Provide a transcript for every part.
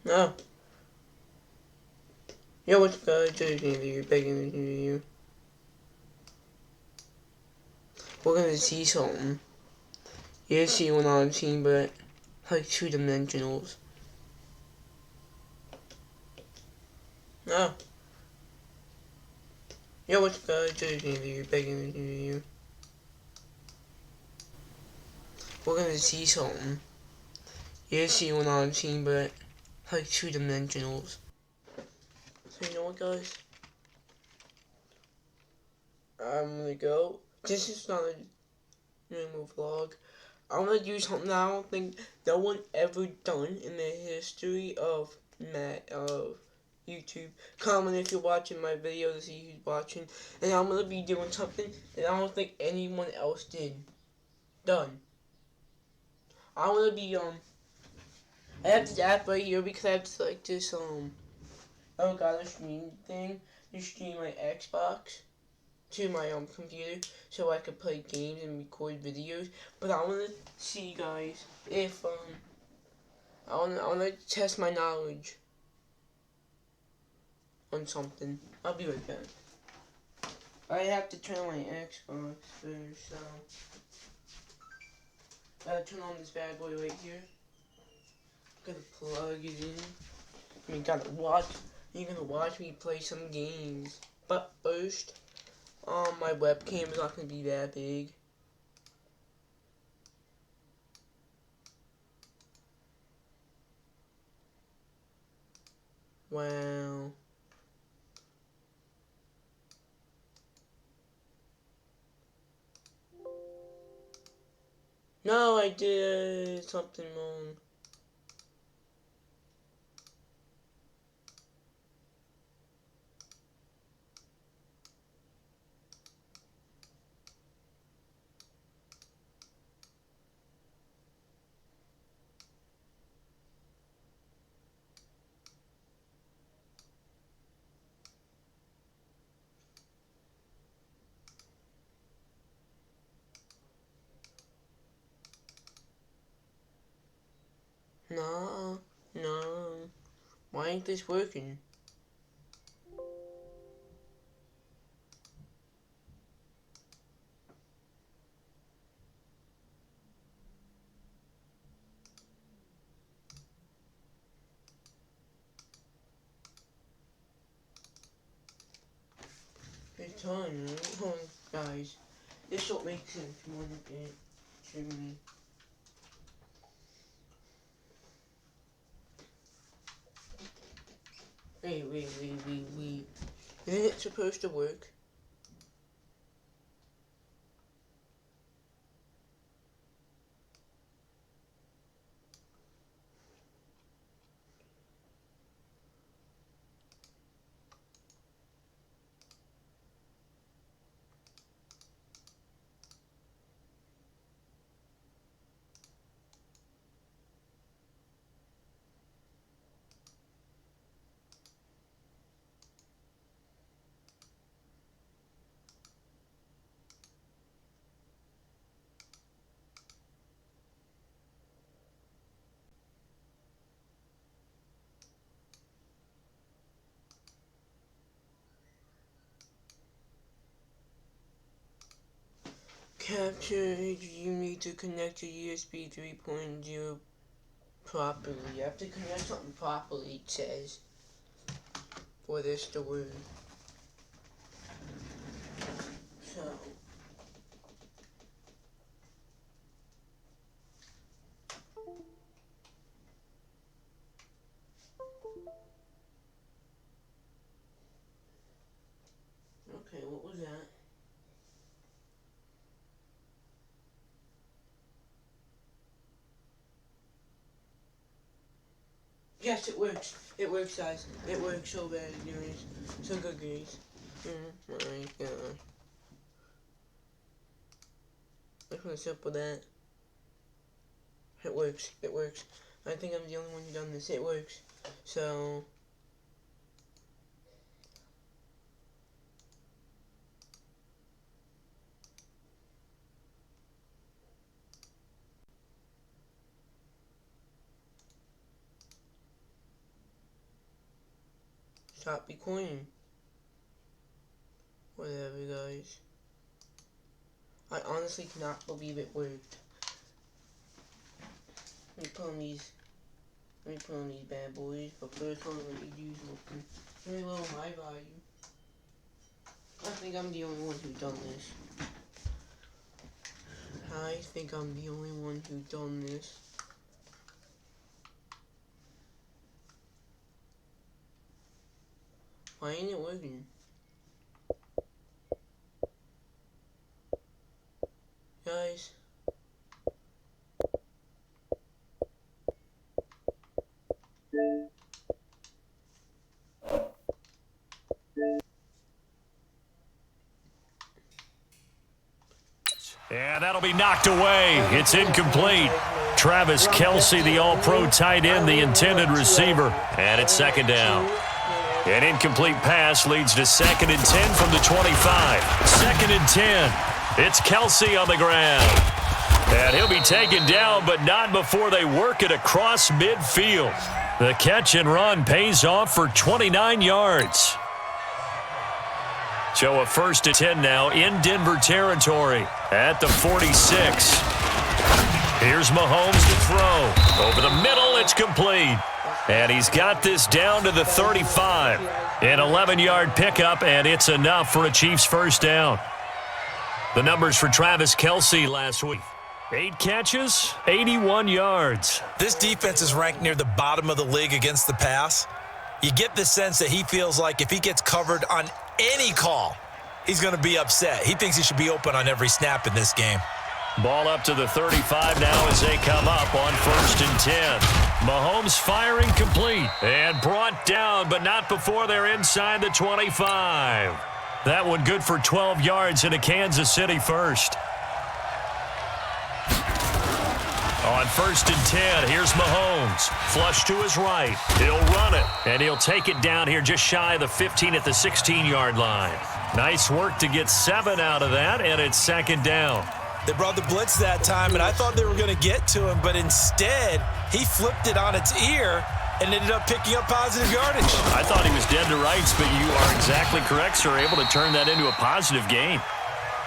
No. Yo, what's good? Today's video, back in the video. We're gonna see something. You see one on scene, but like 2 dimensionals. No. Yo, what's good? Today's video, back in the video. We're gonna see something. You see one on scene, but like 2 dimensionals. So you know what, guys? I'm gonna go. This is not a normal vlog. I'm gonna do something I don't think no one ever done in the history of YouTube. Comment if you're watching my video to see who's watching. And I'm gonna be doing something that I don't think anyone else done. I'm gonna be I have this app right here because I have to like this oh god, a stream thing to stream my Xbox to my computer so I could play games and record videos. But I wanna see guys if I wanna test my knowledge on something. I'll be right back. I have to turn on my Xbox first, so gotta turn on this bad boy right here. Gotta plug it in. I mean, you're gonna watch me play some games. But first, my webcam is not gonna be that big. Wow. No, I did something wrong. No, no. Why ain't this working? It's on, guys. This don't make sense. You want to get to me. Wait. Isn't it supposed to work? Capture, you need to connect to USB 3.0 properly. You have to connect something properly, it says, for this to work. So, okay, what was that? Yes, it works. It works, guys. It works so bad, guys. So good, guys. Oh my god. Look how simple that. It works. It works. I think I'm the only one who done this. It works. So, Stop recording. Whatever, guys. I honestly cannot believe it worked. Let me put on these bad boys, but first one, let me do something very low high value. I think I'm the only one who's done this. I think I'm the only one who's done this. Why ain't it working? Guys. And that'll be knocked away. It's incomplete. Travis Kelce, the all-pro tight end, the intended receiver. And it's second down. An incomplete pass leads to 2nd and 10 from the 25. 2nd and 10. It's Kelce on the ground. And he'll be taken down, but not before they work it across midfield. The catch and run pays off for 29 yards. So a 1st and 10 now in Denver territory at the 46. Here's Mahomes to throw. Over the middle, it's complete. And he's got this down to the 35. An 11-yard pickup, and it's enough for a Chiefs first down. The numbers for Travis Kelce last week. 8 catches, 81 yards. This defense is ranked near the bottom of the league against the pass. You get the sense that he feels like if he gets covered on any call, he's going to be upset. He thinks he should be open on every snap in this game. Ball up to the 35 now as they come up on 1st and 10. Mahomes firing complete and brought down, but not before they're inside the 25. That one good for 12 yards in a Kansas City first. On 1st and 10, here's Mahomes. Flush to his right. He'll run it, and he'll take it down here just shy of the 15 at the 16-yard line. Nice work to get 7 out of that, and it's 2nd down. They brought the blitz that time, and I thought they were going to get to him, but instead, he flipped it on its ear and ended up picking up positive yardage. I thought he was dead to rights, but you are exactly correct, sir. Able to turn that into a positive gain.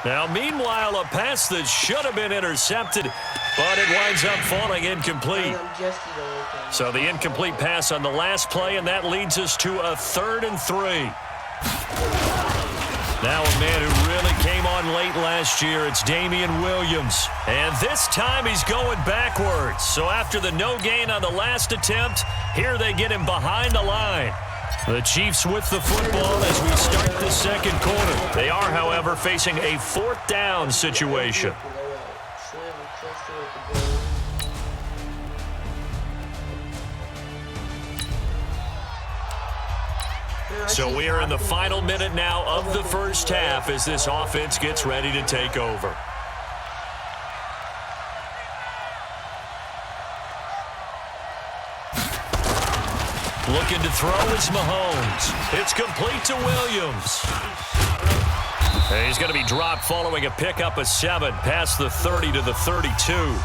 Now, meanwhile, a pass that should have been intercepted, but it winds up falling incomplete. So the incomplete pass on the last play, and that leads us to a 3rd and 3. Now a man who really came on late last year, it's Damian Williams. And this time he's going backwards. So after the no gain on the last attempt, here they get him behind the line. The Chiefs with the football as we start the 2nd quarter. They are, however, facing a 4th down situation. So we are in the final minute now of the first half as this offense gets ready to take over. Looking to throw is Mahomes. It's complete to Williams. And he's going to be dropped following a pickup of 7 past the 30 to the 32.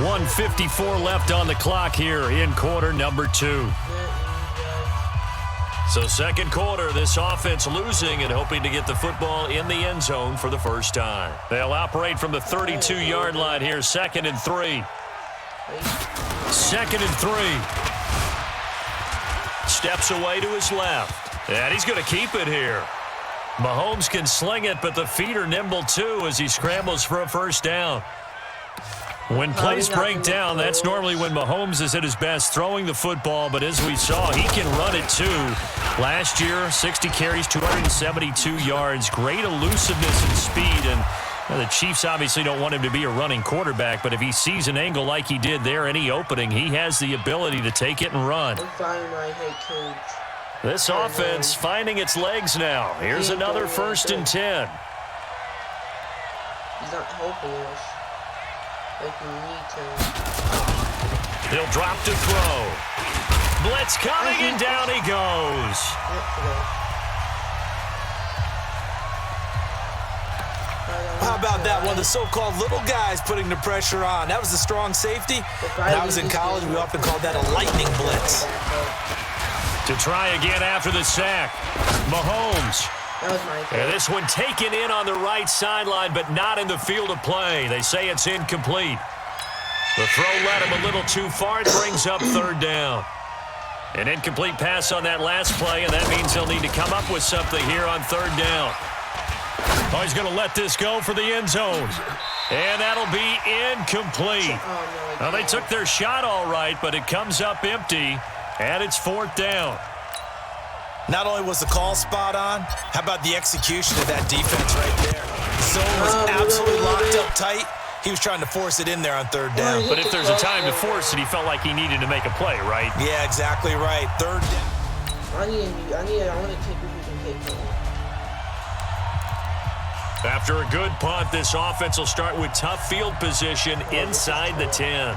1:54 left on the clock here in quarter number 2. So 2nd quarter, this offense losing and hoping to get the football in the end zone for the first time. They'll operate from the 32-yard line here, 2nd and 3. 2nd and 3. Steps away to his left. And he's going to keep it here. Mahomes can sling it, but the feet are nimble too as he scrambles for a first down. When plays break down, that's normally when Mahomes is at his best throwing the football, but as we saw, he can run it too. Last year, 60 carries, 272 yards, great elusiveness and speed, and the Chiefs obviously don't want him to be a running quarterback, but if he sees an angle like he did there, any opening, he has the ability to take it and run. This offense finding its legs now. Here's another 1st and 10. He's not helping us. Like we need to. He'll drop to throw. Blitz coming, and down he goes. How about that? One of the so-called little guys putting the pressure on. That was the strong safety. When I was in college, we often called that a lightning blitz. To try again after the sack. Mahomes. That was my fault. And this one taken in on the right sideline, but not in the field of play. They say it's incomplete. The throw led him a little too far. It brings up third down. An incomplete pass on that last play, and that means they'll need to come up with something here on third down. Oh, he's going to let this go for the end zone. And that'll be incomplete. Oh, no, Well, they took their shot all right, but it comes up empty, and it's fourth down. Not only was the call spot on, how about the execution of that defense right there? The zone was absolutely locked up tight. He was trying to force it in there on third down. But if there's a time to force it, he felt like he needed to make a play, right? Yeah, exactly right. Third down. I want to take who can take it. After a good punt, this offense will start with tough field position inside the 10.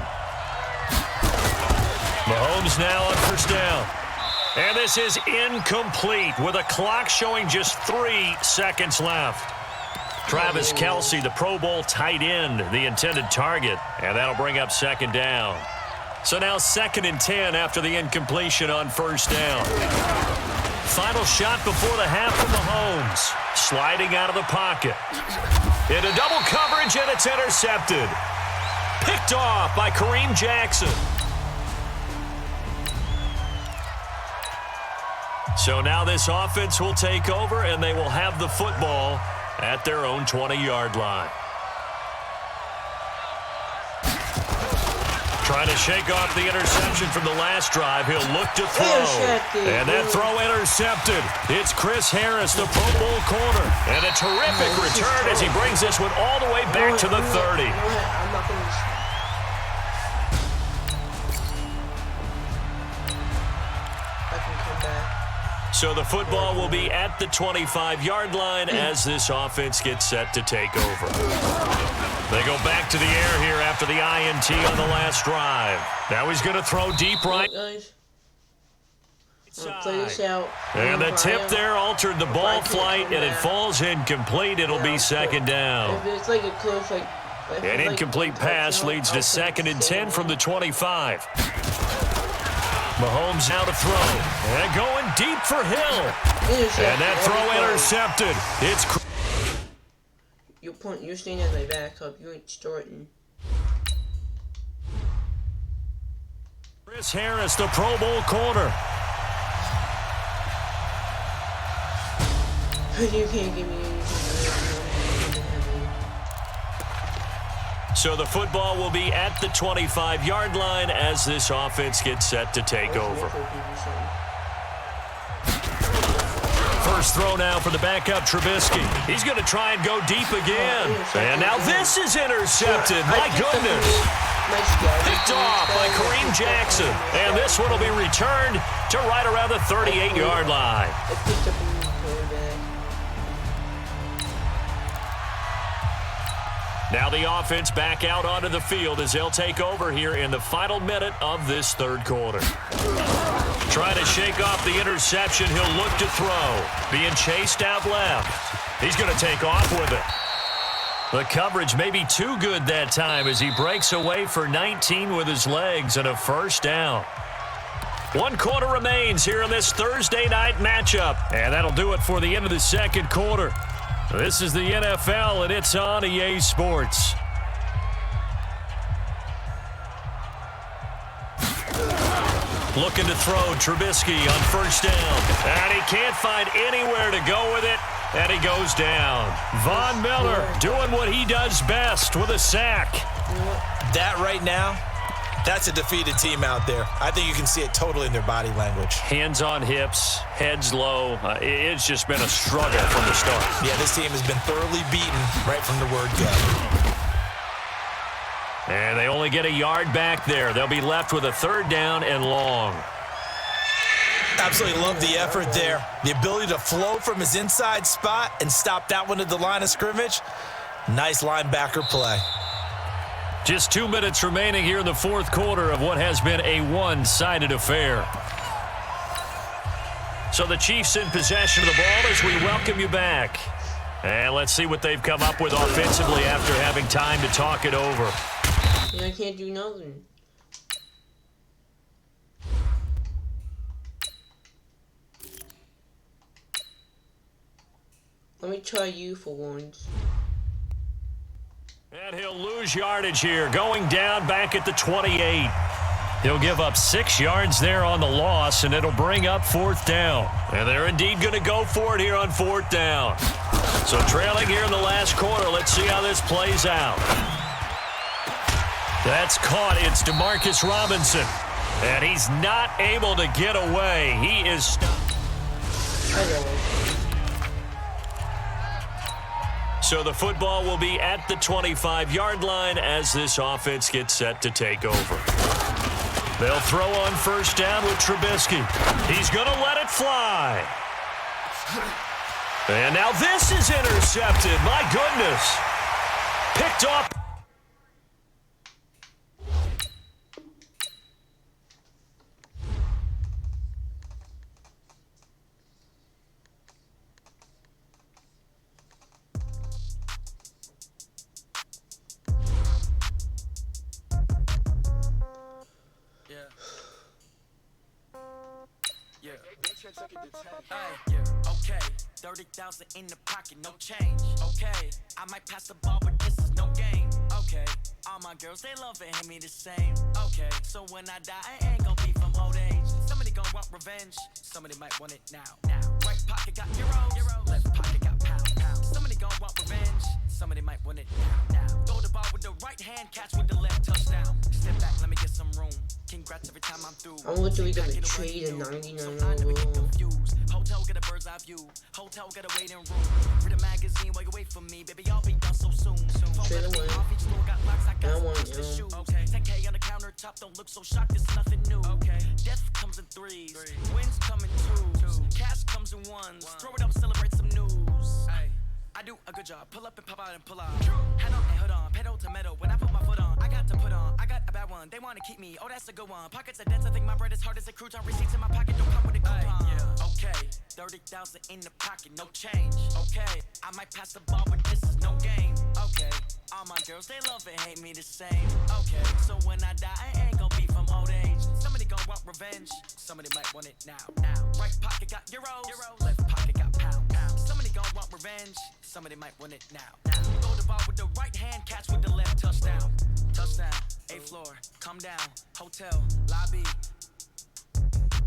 Mahomes now on first down. And this is incomplete with a clock showing just 3 seconds left. Travis Kelce, the Pro Bowl tight end, the intended target. And that'll bring up second down. So now 2nd and 10 after the incompletion on first down. Final shot before the half from Mahomes. Sliding out of the pocket. Into double coverage, and it's intercepted. Picked off by Kareem Jackson. So now this offense will take over, and they will have the football at their own 20-yard line. Trying to shake off the interception from the last drive. He'll look to throw. And that throw intercepted. It's Chris Harris, the Pro Bowl corner. And a terrific return as he brings this one all the way back to the 30. I'm not going to... I can come back. So the football will be at the 25-yard line as this offense gets set to take over. They go back to the air here after the INT on the last drive. Now he's going to throw deep right. Guys, play this out. And the tip there altered the ball flight, and it falls incomplete. It'll be second down. If it's like a close, like An incomplete pass leads to 2nd and 10 from the 25. Mahomes now to throw. And going deep for Hill. And that throw intercepted. It's you're staying as my backup. You ain't starting. Chris Harris, the Pro Bowl corner. You can't give me anything. So the football will be at the 25-yard line as this offense gets set to take over. First throw now for the backup, Trubisky. He's going to try and go deep again. And now this is intercepted. My goodness. Picked off by Kareem Jackson. And this one will be returned to right around the 38-yard line. Now the offense back out onto the field as they'll take over here in the final minute of this third quarter. Trying to shake off the interception. He'll look to throw. Being chased out left. He's going to take off with it. The coverage may be too good that time as he breaks away for 19 with his legs and a first down. 1 quarter remains here in this Thursday night matchup. And that'll do it for the end of the second quarter. This is the NFL, and it's on EA Sports. Looking to throw Trubisky on first down. And he can't find anywhere to go with it, and he goes down. Von Miller doing what he does best with a sack. That right now, that's a defeated team out there. I think you can see it totally in their body language. Hands on hips, heads low. It's just been a struggle from the start. Yeah, this team has been thoroughly beaten right from the word go. And they only get a yard back there. They'll be left with a third down and long. Absolutely love the effort there. The ability to flow from his inside spot and stop that one at the line of scrimmage. Nice linebacker play. Just 2 minutes remaining here in the fourth quarter of what has been a one-sided affair. So the Chiefs in possession of the ball as we welcome you back. And let's see what they've come up with offensively after having time to talk it over. Yeah, I can't do nothing. Let me try you for once. And he'll lose yardage here, going down back at the 28. He'll give up 6 yards there on the loss, and it'll bring up 4th down. And they're indeed going to go for it here on 4th down. So trailing here in the last quarter, let's see how this plays out. That's caught. It's Demarcus Robinson. And he's not able to get away. He is stuck. So the football will be at the 25-yard line as this offense gets set to take over. They'll throw on 1st down with Trubisky. He's going to let it fly. And now this is intercepted. My goodness. Picked up. Okay, 30,000 in the pocket, no change. Okay, I might pass the ball, but this is no game. Okay, all my girls, they love it, hate me the same. Okay, so when I die, I ain't gon' be from old age. Somebody gon' want revenge, somebody might want it now. Right pocket got euros, left pocket got pound. Somebody gon' want revenge, somebody might want it now. Throw the ball with the right hand, catch with the left, touchdown. Step back, let me get some room. Congrats every time I'm through. I'm literally gonna trade a 99 overall. Hotel get a bird's eye view. Hotel get a waiting room. Read a magazine while you wait for me, baby. I'll be done so soon. Straight away. I want you. Okay. 10K on the countertop. Don't look so shocked. It's nothing new. Okay. Death comes in threes. Wins come in twos. Cash comes in ones. Throw it up, celebrate some news. Hey. I do a good job. Pull up and pop out and pull out. Hand up and hood on. Pedal to metal. When I put my foot on, I got to put on. I got a bad one. They want to keep me. Oh, that's a good one. Pockets are dense. I think my bread is hard as a crouton. Receipts in my pocket don't come with a coupon. Okay. 30,000 in the pocket. No change. Okay. I might pass the ball, but this is no game. Okay. All my girls, they love it, hate me the same. Okay. So when I die, I ain't gon' be from old age. Somebody gon' want revenge. Somebody might want it now. Right pocket got euros. Left pocket got pound. Somebody gon' want revenge. Somebody might want it now. Throw the ball with the right hand, catch with the left, touchdown. Touchdown, 8th floor, come down, hotel, lobby.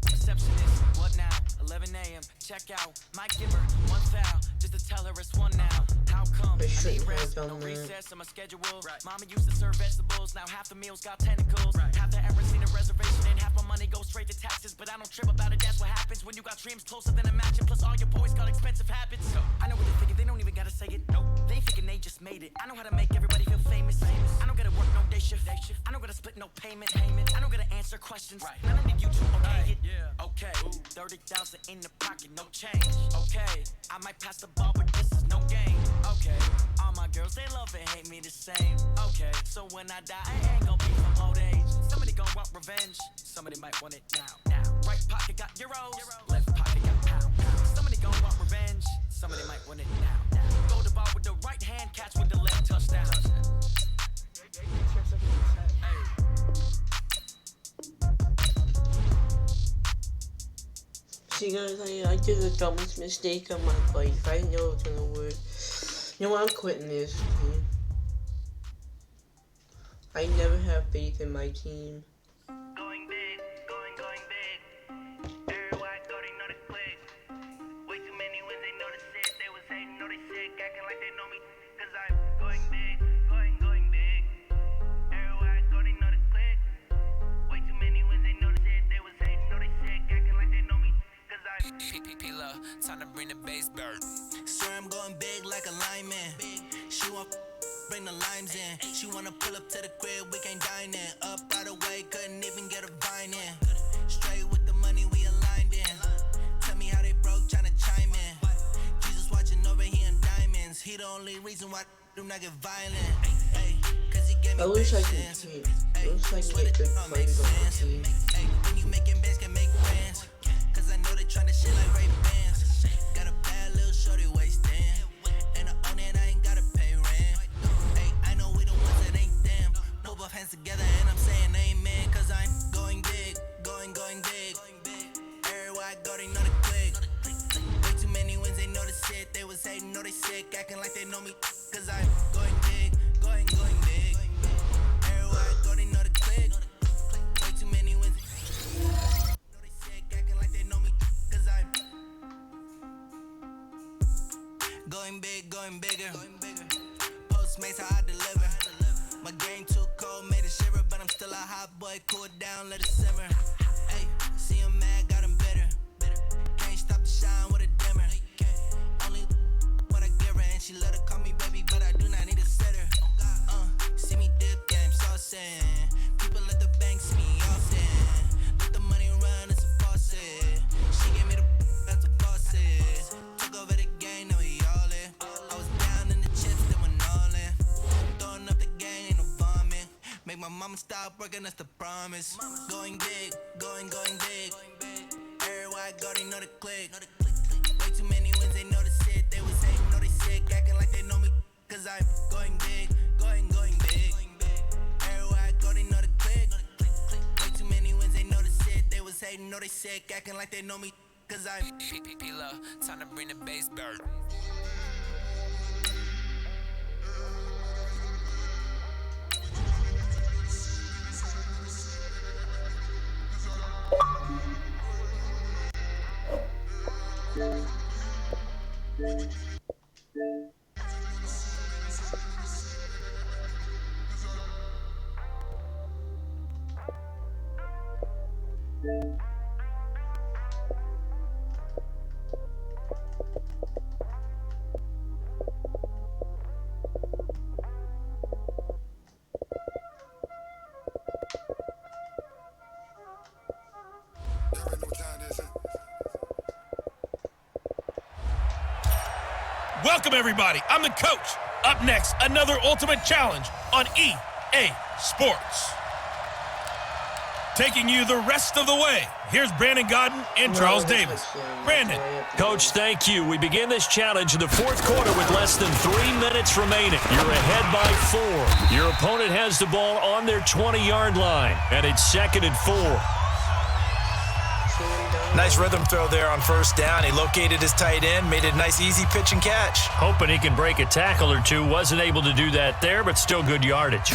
Receptionist, what now? 11 a.m., check out. Might give her 1 foul, just to tell her it's 1 now. How come? I need rest, no recess on my schedule. Mama used to serve vegetables, now half the meals got tentacles. Half the errands need a reservation, and half my money goes straight to taxes. But I don't trip about it, that's what happens when you got dreams closer than a match. And plus all your boys got expensive habits. I know what they thinking, they don't even gotta say it. Nope. They thinking they just made it. I know how to make everybody feel famous. I don't gotta work no day shift. I don't gotta split no payment. I don't gotta answer questions. I don't need you to okay it. Okay, 30,000 in the pocket, no change. Okay, I might pass the ball, but this is no game. Okay, all my girls, they love it, hate me the same. Okay, so when I die, I ain't gon' be from old age. Somebody gon' want revenge, somebody might want it now. Right pocket got euros, left pocket got pound. Somebody gon' want revenge, somebody might want it now. Throw the ball with the right hand, catch with the left, touchdown. See guys, I did the dumbest mistake of my life. I know it's gonna work. You know what, I'm quitting this team. I never have faith in my team. Going big, going big. Everybody thought they know the click. Way too many wins, they know the shit. They was hating, know they sick, acting like they know me. Cause I'm going big, going big. Everybody thought they know the click. Way too many wins, they know the shit. They was hating, know they sick, acting like they know me. Cause I'm P-P-P-Love, time to bring the bass bird. Swear I'm going big like a lineman. She want bring the limes in. She wanna pull up to the crib, we can't dine in. Up right away, couldn't even get a vine in. Straight with the money we aligned in. Tell me how they broke, tryna chime in. Jesus watching over here in diamonds. He the only reason why do not get violent. Ay, cause he gave me I wish I could patience. team. I wish I could get good players on the team. Ay, when you making bands, can make friends. Cause I know they tryna shit like Ray Bans. Got a bad little shorty wasting. And I own it, I ain't gotta pay rent. Ay, I know we the ones that ain't them. Put both hands together and I'm saying amen. Cause I'm going big, going big. Everywhere I go, they know the click. Way too many wins, they know the shit. They was hating, know know they sick, acting like they know me. Cause I'm going big, going big. Everywhere I go, they know the click. Way too many wins. Know they sick, acting like they know me. Cause I'm going big, going bigger. Postmates, how I deliver. My game too cold, made it shiver, but I'm still a hot boy. Cool it down, let it simmer. Hey, see him mad, got him bitter. Can't stop the shine with a dimmer. Only what I give her, and she let her call me baby, but I do not need a sitter. See me dip, yeah, I'm saucing. People at the bank see me often. Let the money run, it's a faucet. She gave me the that's a faucet. Took over the game, now we all in. I was down in the chips, they went all in. Throwing up the game, ain't no vomit. Make my mama stop working, that's the promise. Going big, going big. Everywhere I go, they know the click. Way too many wins, they know the shit. They was saying, know they sick, acting like they know me. Cause I'm going big, going big. Everywhere I go, they know the click. Way too many wins, they know the shit. They was hating, know they sick, acting like they know me. Cause I'm P-P-P-Love, time to bring the bass bird. Welcome, everybody. I'm the coach. Up next, another ultimate challenge on EA Sports. Taking you the rest of the way, here's Brandon Godden and Charles Davis. Brandon. Coach, thank you. We begin this challenge in the fourth quarter with less than 3 minutes remaining. You're ahead by 4. Your opponent has the ball on their 20-yard line, and it's 2nd and 4. Nice rhythm throw there on first down. He located his tight end, made it a nice, easy pitch and catch. Hoping he can break a tackle or two. Wasn't able to do that there, but still good yardage.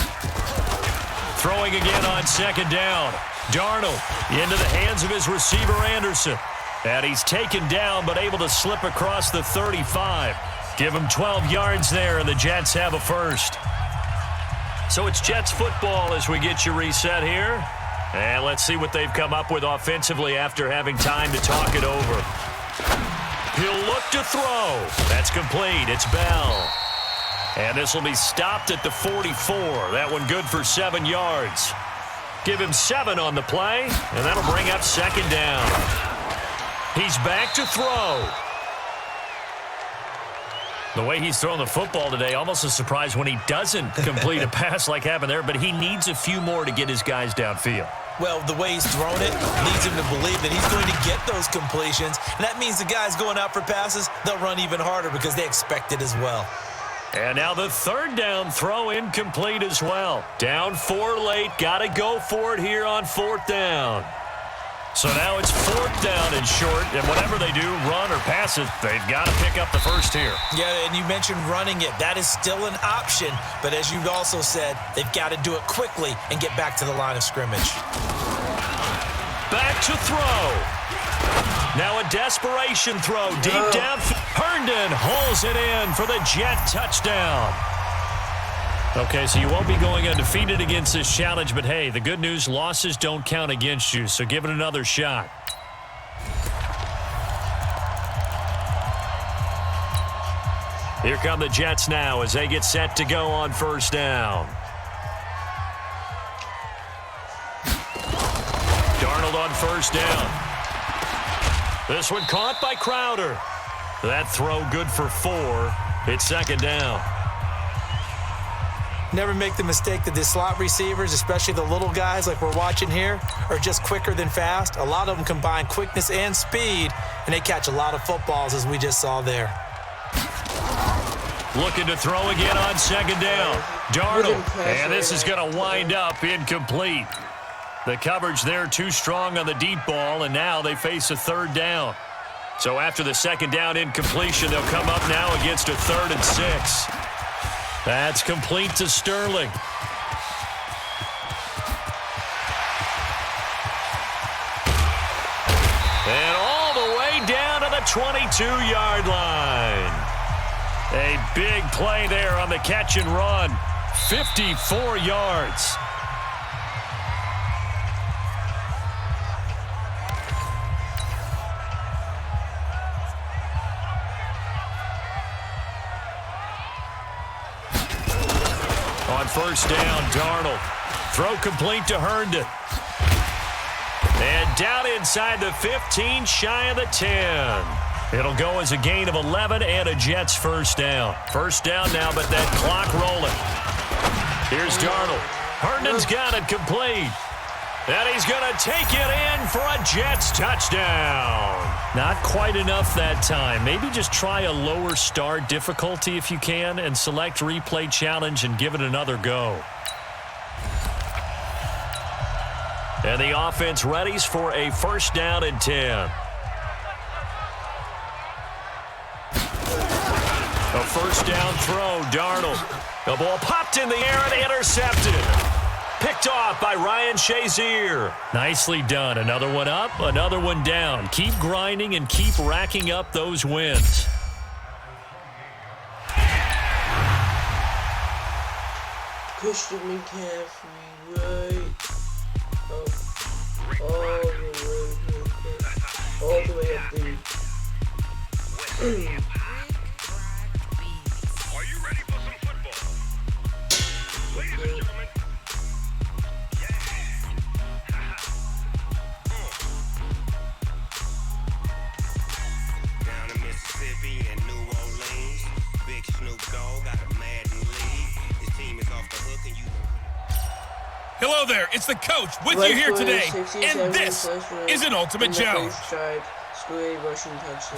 Throwing again on 2nd down. Darnold into the hands of his receiver, Anderson. And he's taken down, but able to slip across the 35. Give him 12 yards there, and the Jets have a first. So it's Jets football as we get you reset here. And let's see what they've come up with offensively after having time to talk it over. He'll look to throw. That's complete. It's Bell. And this will be stopped at the 44. That one good for 7 yards. Give him 7 on the play, and that'll bring up 2nd down. He's back to throw. The way he's throwing the football today, almost a surprise when he doesn't complete a pass like happened there, but he needs a few more to get his guys downfield. Well, the way he's thrown it leads him to believe that he's going to get those completions, and that means the guys going out for passes, they'll run even harder because they expect it as well. And now the 3rd down throw incomplete as well. Down 4 late, got to go for it here on 4th down. So now it's 4th down and short, and whatever they do, run or pass it, they've got to pick up the first here. Yeah, and you mentioned running it. That is still an option, but as you've also said, they've got to do it quickly and get back to the line of scrimmage. Back to throw. Now a desperation throw deep down. Herndon hauls it in for the Jet touchdown. Okay, so you won't be going undefeated against this challenge, but hey, the good news, losses don't count against you, so give it another shot. Here come the Jets now as they get set to go on 1st down. Darnold on 1st down. This one caught by Crowder. That throw good for 4. It's 2nd down. Never make the mistake that the slot receivers, especially the little guys like we're watching here, are just quicker than fast. A lot of them combine quickness and speed, and they catch a lot of footballs, as we just saw there. Looking to throw again on 2nd down. Darnold, and this is going to wind up incomplete. The coverage there too strong on the deep ball, and now they face a 3rd down. So after the second down incompletion, they'll come up now against a 3rd and 6. That's complete to Sterling. And all the way down to the 22-yard line. A big play there on the catch and run. 54 yards. On first down, Darnold. Throw complete to Herndon. And down inside the 15, shy of the 10. It'll go as a gain of 11 and a Jets first down. First down now, but that clock rolling. Here's Darnold. Herndon's got it complete. And he's going to take it in for a Jets touchdown. Not quite enough that time. Maybe just try a lower start difficulty if you can and select replay challenge and give it another go. And the offense readies for a first down and 10. A first down throw, Darnold. The ball popped in the air and intercepted. Picked off by Ryan Shazier. Nicely done. Another one up, another one down. Keep grinding and keep racking up those wins. Christian McCaffrey, right? All the way up there. Are you ready for some football? Ladies and gentlemen. Down in Mississippi and New Orleans, Big Snoop Dogg got a Madden league. His team is off the hook and you... Hello there, it's the coach with you here today, and this is an Ultimate Challenge.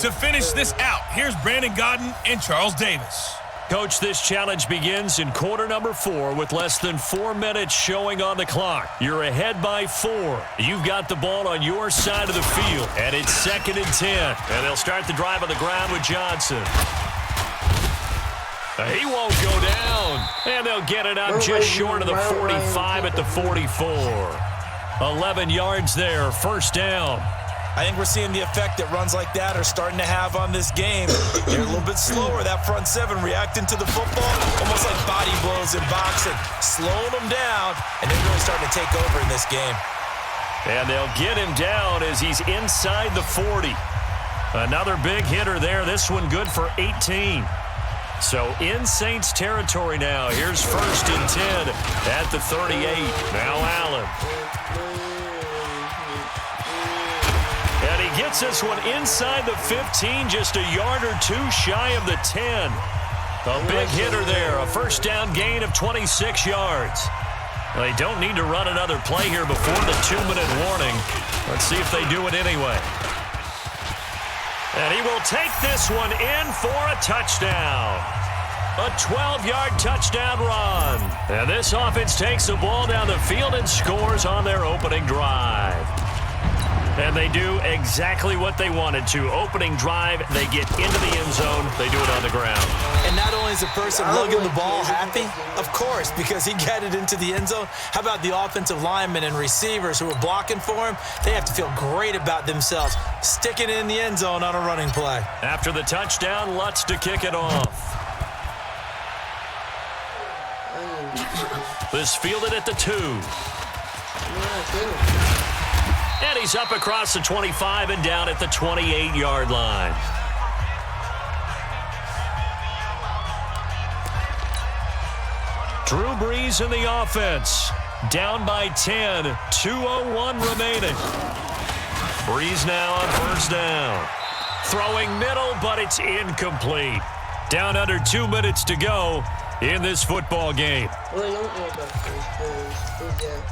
To finish this out, here's Brandon Godden and Charles Davis. Coach, this challenge begins in quarter number 4 with less than 4 minutes showing on the clock. You're ahead by 4. You've got the ball on your side of the field, and it's 2nd and 10. And they'll start the drive on the ground with Johnson. He won't go down. And they'll get it out just short of the 45 at the 44. 11 yards there, first down. I think we're seeing the effect that runs like that are starting to have on this game. They're a little bit slower, that front 7 reacting to the football, almost like body blows in boxing, slowing them down, and they're really starting to take over in this game. And they'll get him down as he's inside the 40. Another big hitter there, this one good for 18. So in Saints territory now. Here's 1st and 10 at the 38. Now Allen. And he gets this one inside the 15, just a yard or 2 shy of the 10. A big hitter there, a first down gain of 26 yards. They don't need to run another play here before the 2-minute warning. Let's see if they do it anyway. And he will take this one in for a touchdown. A 12-yard touchdown run. And this offense takes the ball down the field and scores on their opening drive. And they do exactly what they wanted to. Opening drive, they get into the end zone. They do it on the ground. And not only is the person lugging the ball happy, of course, because he got it into the end zone. How about the offensive linemen and receivers who are blocking for him? They have to feel great about themselves, sticking it in the end zone on a running play. After the touchdown, Lutz to kick it off. This fielded at the 2. And he's up across the 25 and down at the 28-yard line. Drew Brees in the offense. Down by 10. 2:01 remaining. Brees now on first down. Throwing middle, but it's incomplete. Down under 2 minutes to go in this football game. Well, I don't know about this.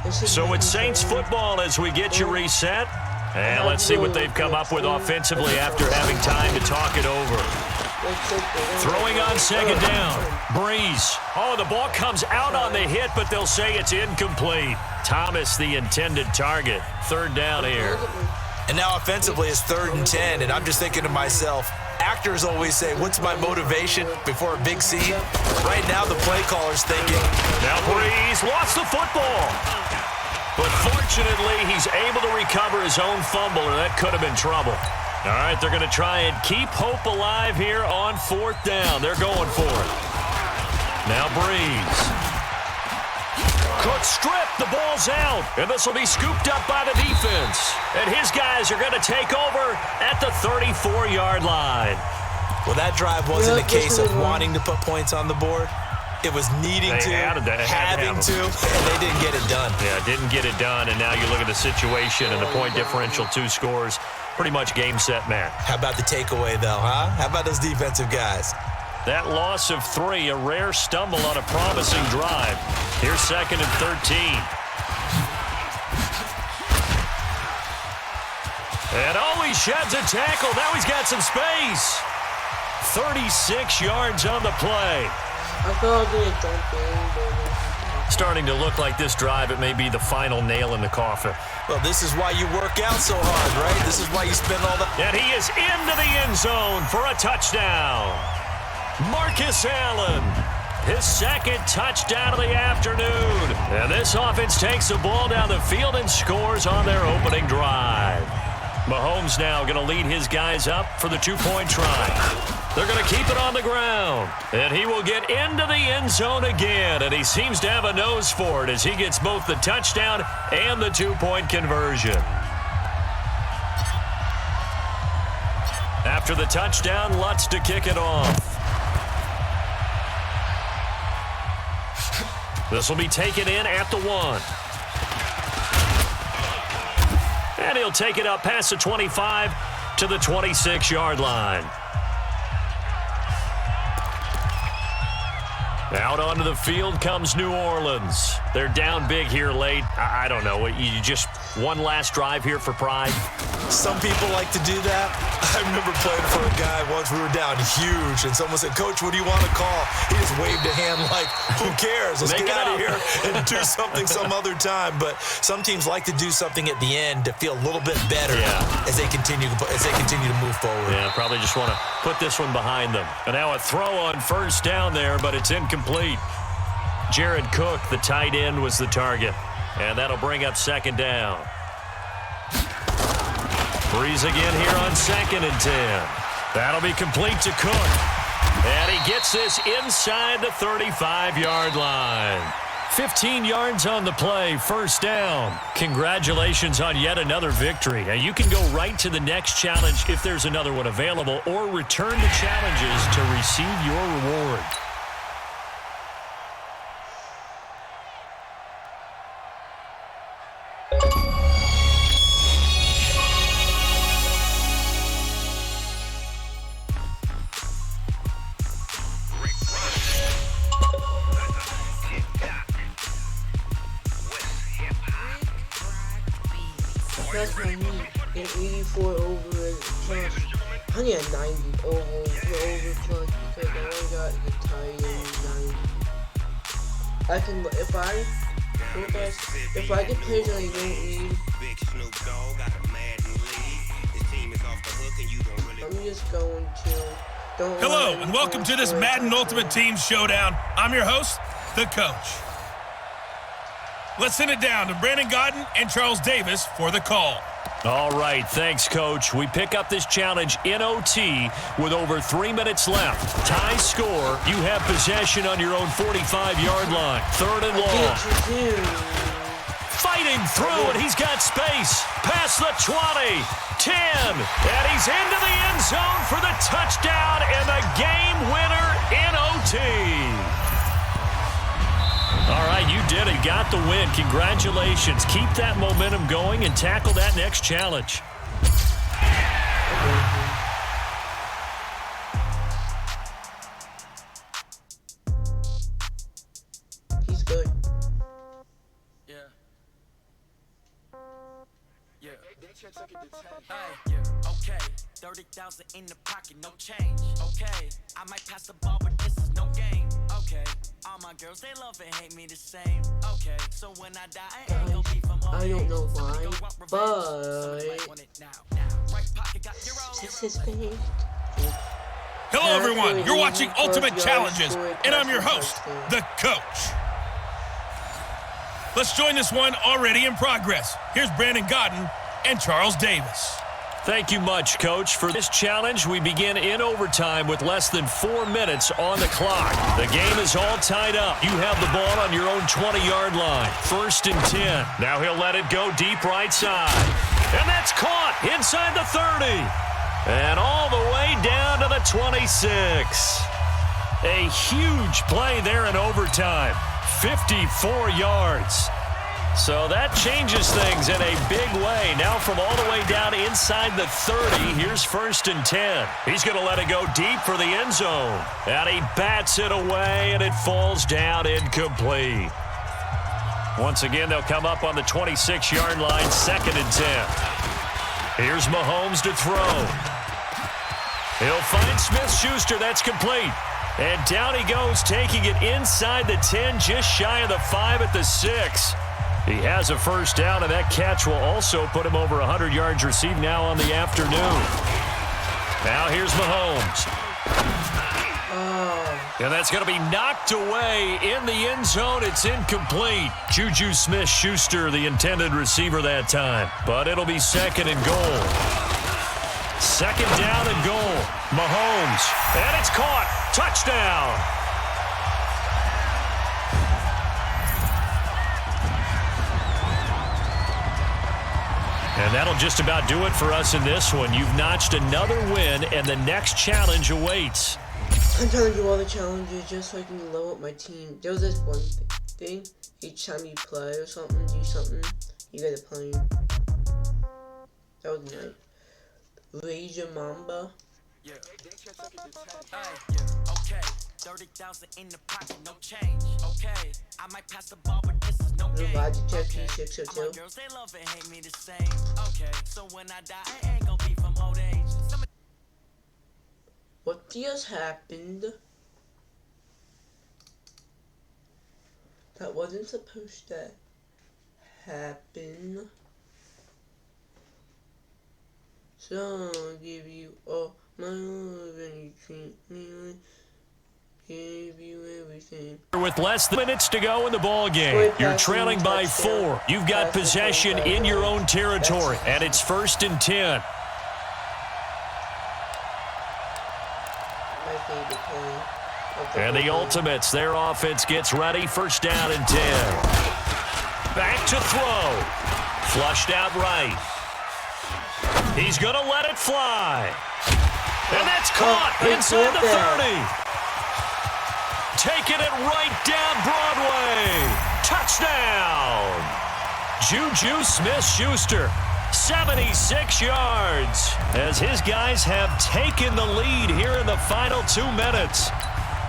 So it's Saints football as we get you reset. And let's see what they've come up with offensively after having time to talk it over. Throwing on second down. Brees. Oh, the ball comes out on the hit, but they'll say it's incomplete. Thomas, the intended target. Third down here. And now offensively it's 3rd and 10, and I'm just thinking to myself, actors always say, what's my motivation before a big scene? Right now the play caller's thinking. Now Breeze lost the football. But fortunately, he's able to recover his own fumble, or that could have been trouble. All right, they're going to try and keep hope alive here on 4th down. They're going for it. Now Breeze. Cook stripped. The ball's out. And this will be scooped up by the defense. And his guys are going to take over at the 34-yard line. Well, that drive wasn't a case of wanting to put points on the board. It was needing to, having to, and they didn't get it done. Yeah, didn't get it done, and now you look at the situation and the point differential, 2 scores, pretty much game, set, match. How about the takeaway, though, huh? How about those defensive guys? That loss of 3, a rare stumble on a promising drive. Here's 2nd and 13. And he sheds a tackle. Now he's got some space. 36 yards on the play. I thought I was going to jump in, but... Starting to look like this drive, it may be the final nail in the coffin. Well, this is why you work out so hard, right? This is why you spend all the... And he is into the end zone for a touchdown. Marcus Allen, his 2nd touchdown of the afternoon. And this offense takes the ball down the field and scores on their opening drive. Mahomes now going to lead his guys up for the 2-point try. They're going to keep it on the ground. And he will get into the end zone again. And he seems to have a nose for it as he gets both the touchdown and the 2-point conversion. After the touchdown, Lutz to kick it off. This will be taken in at the 1. And he'll take it up past the 25 to the 26-yard line. Out onto the field comes New Orleans. They're down big here late. I don't know. You just one last drive here for pride? Some people like to do that. I remember playing for a guy once. We were down huge, and someone said, "Coach, what do you want to call?" He just waved a hand like, who cares? Let's get out of here and do something some other time. But some teams like to do something at the end to feel a little bit better as they continue to move forward. Yeah, probably just want to put this one behind them. And now a throw on 1st down there, but it's incomplete. Jared Cook, the tight end, was the target. And that'll bring up 2nd down. Breeze again here on 2nd and 10. That'll be complete to Cook. And he gets this inside the 35-yard line. 15 yards on the play, 1st down. Congratulations on yet another victory. Now you can go right to the next challenge if there's another one available, or return to challenges to receive your reward. That's my meat. An 84 over plus. I need a 90 over plus because I only got the tight end 90. I can, if I get players that I don't need, I'm just going to. Hello, and welcome to this Madden Ultimate Team Showdown. I'm your host, the Coach. Let's send it down to Brandon Godden and Charles Davis for the call. All right, thanks, Coach. We pick up this challenge in OT with over 3 minutes left. Tie score. You have possession on your own 45-yard line. 3rd and long. Fighting through, and he's got space. Past the 20, 10, and he's into the end zone for the touchdown and the game winner in OT. All right, you did it. Got the win. Congratulations. Keep that momentum going and tackle that next challenge. He's good. Yeah. Hey, okay. 30,000 in the pocket, no change. Okay, I might pass the ball, but this is no game. Okay. Okay. All my girls, they love and hate me the same. Okay. So when I die, I ain't gonna be from I don't know why, but this is page. Hello, everyone. You're watching Ultimate Challenges, and I'm your host, the Coach. Let's join this one already in progress. Here's Brandon Godden and Charles Davis. Thank you much, Coach. For this challenge, we begin in overtime with less than 4 minutes on the clock. The game is all tied up. You have the ball on your own 20-yard line. 1st and 10. Now he'll let it go deep right side. And that's caught inside the 30. And all the way down to the 26. A huge play there in overtime. 54 yards. So that changes things in a big way. Now from all the way down inside the 30, here's 1st and 10. He's going to let it go deep for the end zone. And he bats it away, and it falls down incomplete. Once again, they'll come up on the 26-yard line, 2nd and 10. Here's Mahomes to throw. He'll find Smith-Schuster. That's complete. And down he goes, taking it inside the 10, just shy of the 5 at the 6. He has a 1st down, and that catch will also put him over 100 yards received now on the afternoon. Now here's Mahomes. And that's going to be knocked away in the end zone. It's incomplete. Juju Smith-Schuster, the intended receiver that time. But it'll be 2nd and goal. 2nd down and goal. Mahomes. And it's caught. Touchdown. And that'll just about do it for us in this one. You've notched another win, and the next challenge awaits. I'm trying to do all the challenges just so I can level up my team. There was this one thing. Each time you play or something, do something, you get a plane. That was nice. Raise your Mamba. Yeah. Okay. 30,000 in the pocket, no change. Okay. I might pass the ball, but this is no game. Okay. All my girls, they love and hate me the same. Okay. So when I die, I ain't gonna be from old age. What just happened? That wasn't supposed to happen. So I'll give you all my love and you treat me like give you everything. With less than minutes to go in the ball game, you're trailing by 4. You've got possession in your own territory, and it's 1st and 10. And the Ultimates, their offense gets ready. 1st down and 10. Back to throw. Flushed out right. He's going to let it fly. And that's caught inside the 30. Taking it right down Broadway. Touchdown. Juju Smith-Schuster. 76 yards as his guys have taken the lead here in the final 2 minutes.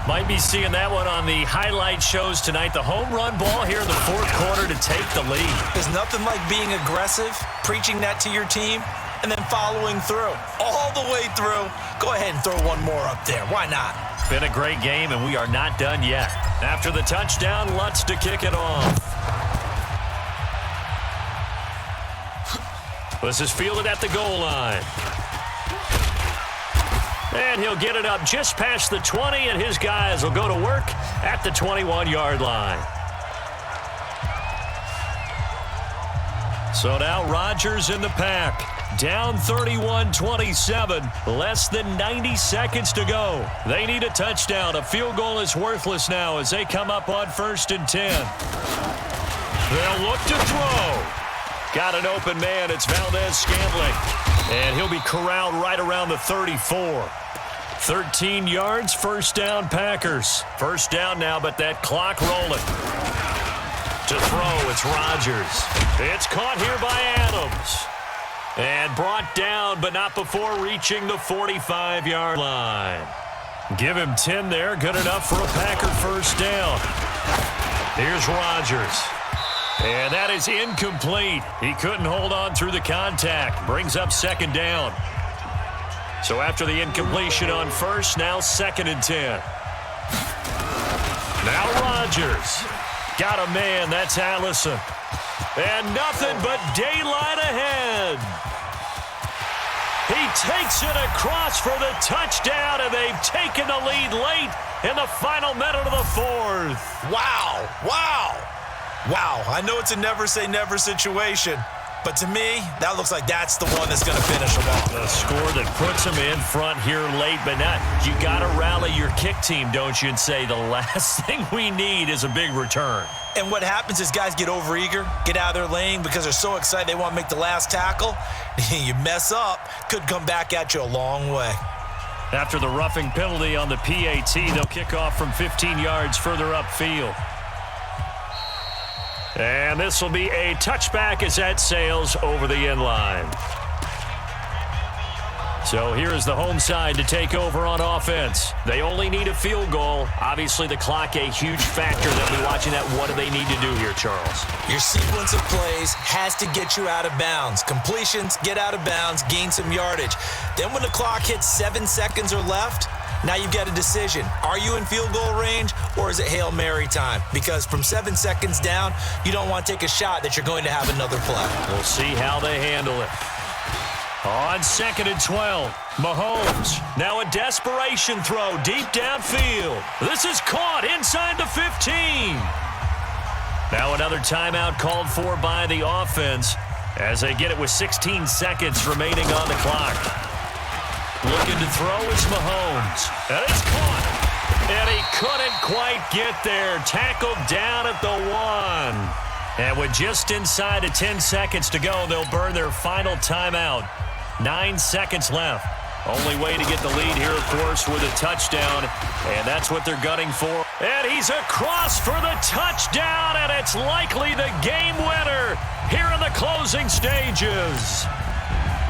Might be seeing that one on the highlight shows tonight. The home run ball here in the 4th quarter to take the lead. There's nothing like being aggressive, preaching that to your team, and then following through. All the way through. Go ahead and throw one more up there. Why not? Been a great game, and we are not done yet. After the touchdown, Lutz to kick it off. This is fielded at the goal line. And he'll get it up just past the 20, and his guys will go to work at the 21-yard line. So now Rodgers in the pack. Down 31-27. Less than 90 seconds to go. They need a touchdown. A field goal is worthless now as they come up on 1st and 10. They'll look to throw. Got an open man. It's Valdez-Scantling. And he'll be corralled right around the 34. 13 yards, 1st down Packers. 1st down now, but that clock rolling. To throw, it's Rodgers. It's caught here by Adams. And brought down, but not before reaching the 45-yard line. Give him 10 there. Good enough for a Packer 1st down. Here's Rodgers. And that is incomplete. He couldn't hold on through the contact. Brings up 2nd down. So after the incompletion on 1st, now 2nd and 10. Now Rodgers. Got a man. That's Allison. And nothing but daylight ahead. He takes it across for the touchdown, and they've taken the lead late in the final minute of the fourth. Wow. I know it's a never-say-never situation, but to me, that looks like that's the one that's going to finish them off. A score that puts them in front here late, but not. You got to rally your kick team, don't you, and say the last thing we need is a big return. And what happens is guys get overeager, get out of their lane because they're so excited they want to make the last tackle. You mess up, could come back at you a long way. After the roughing penalty on the PAT, they'll kick off from 15 yards further upfield. And this will be a touchback as that sails over the end line. So here is the home side to take over on offense. They only need a field goal. Obviously, the clock a huge factor. They'll be watching that. What do they need to do here, Charles? Your sequence of plays has to get you out of bounds. Completions, get out of bounds, gain some yardage. Then when the clock hits 7 seconds or left, now you've got a decision. Are you in field goal range or is it Hail Mary time? Because from 7 seconds down, you don't want to take a shot that you're going to have another play. We'll see how they handle it. On 2nd and 12, Mahomes. Now a desperation throw deep downfield. This is caught inside the 15. Now another timeout called for by the offense as they get it with 16 seconds remaining on the clock. Looking to throw is Mahomes. And it's caught. And he couldn't quite get there. Tackled down at the 1. And with just inside of 10 seconds to go, they'll burn their final timeout. 9 seconds left. Only way to get the lead here, of course, with a touchdown. And that's what they're gunning for. And he's across for the touchdown, and it's likely the game winner here in the closing stages.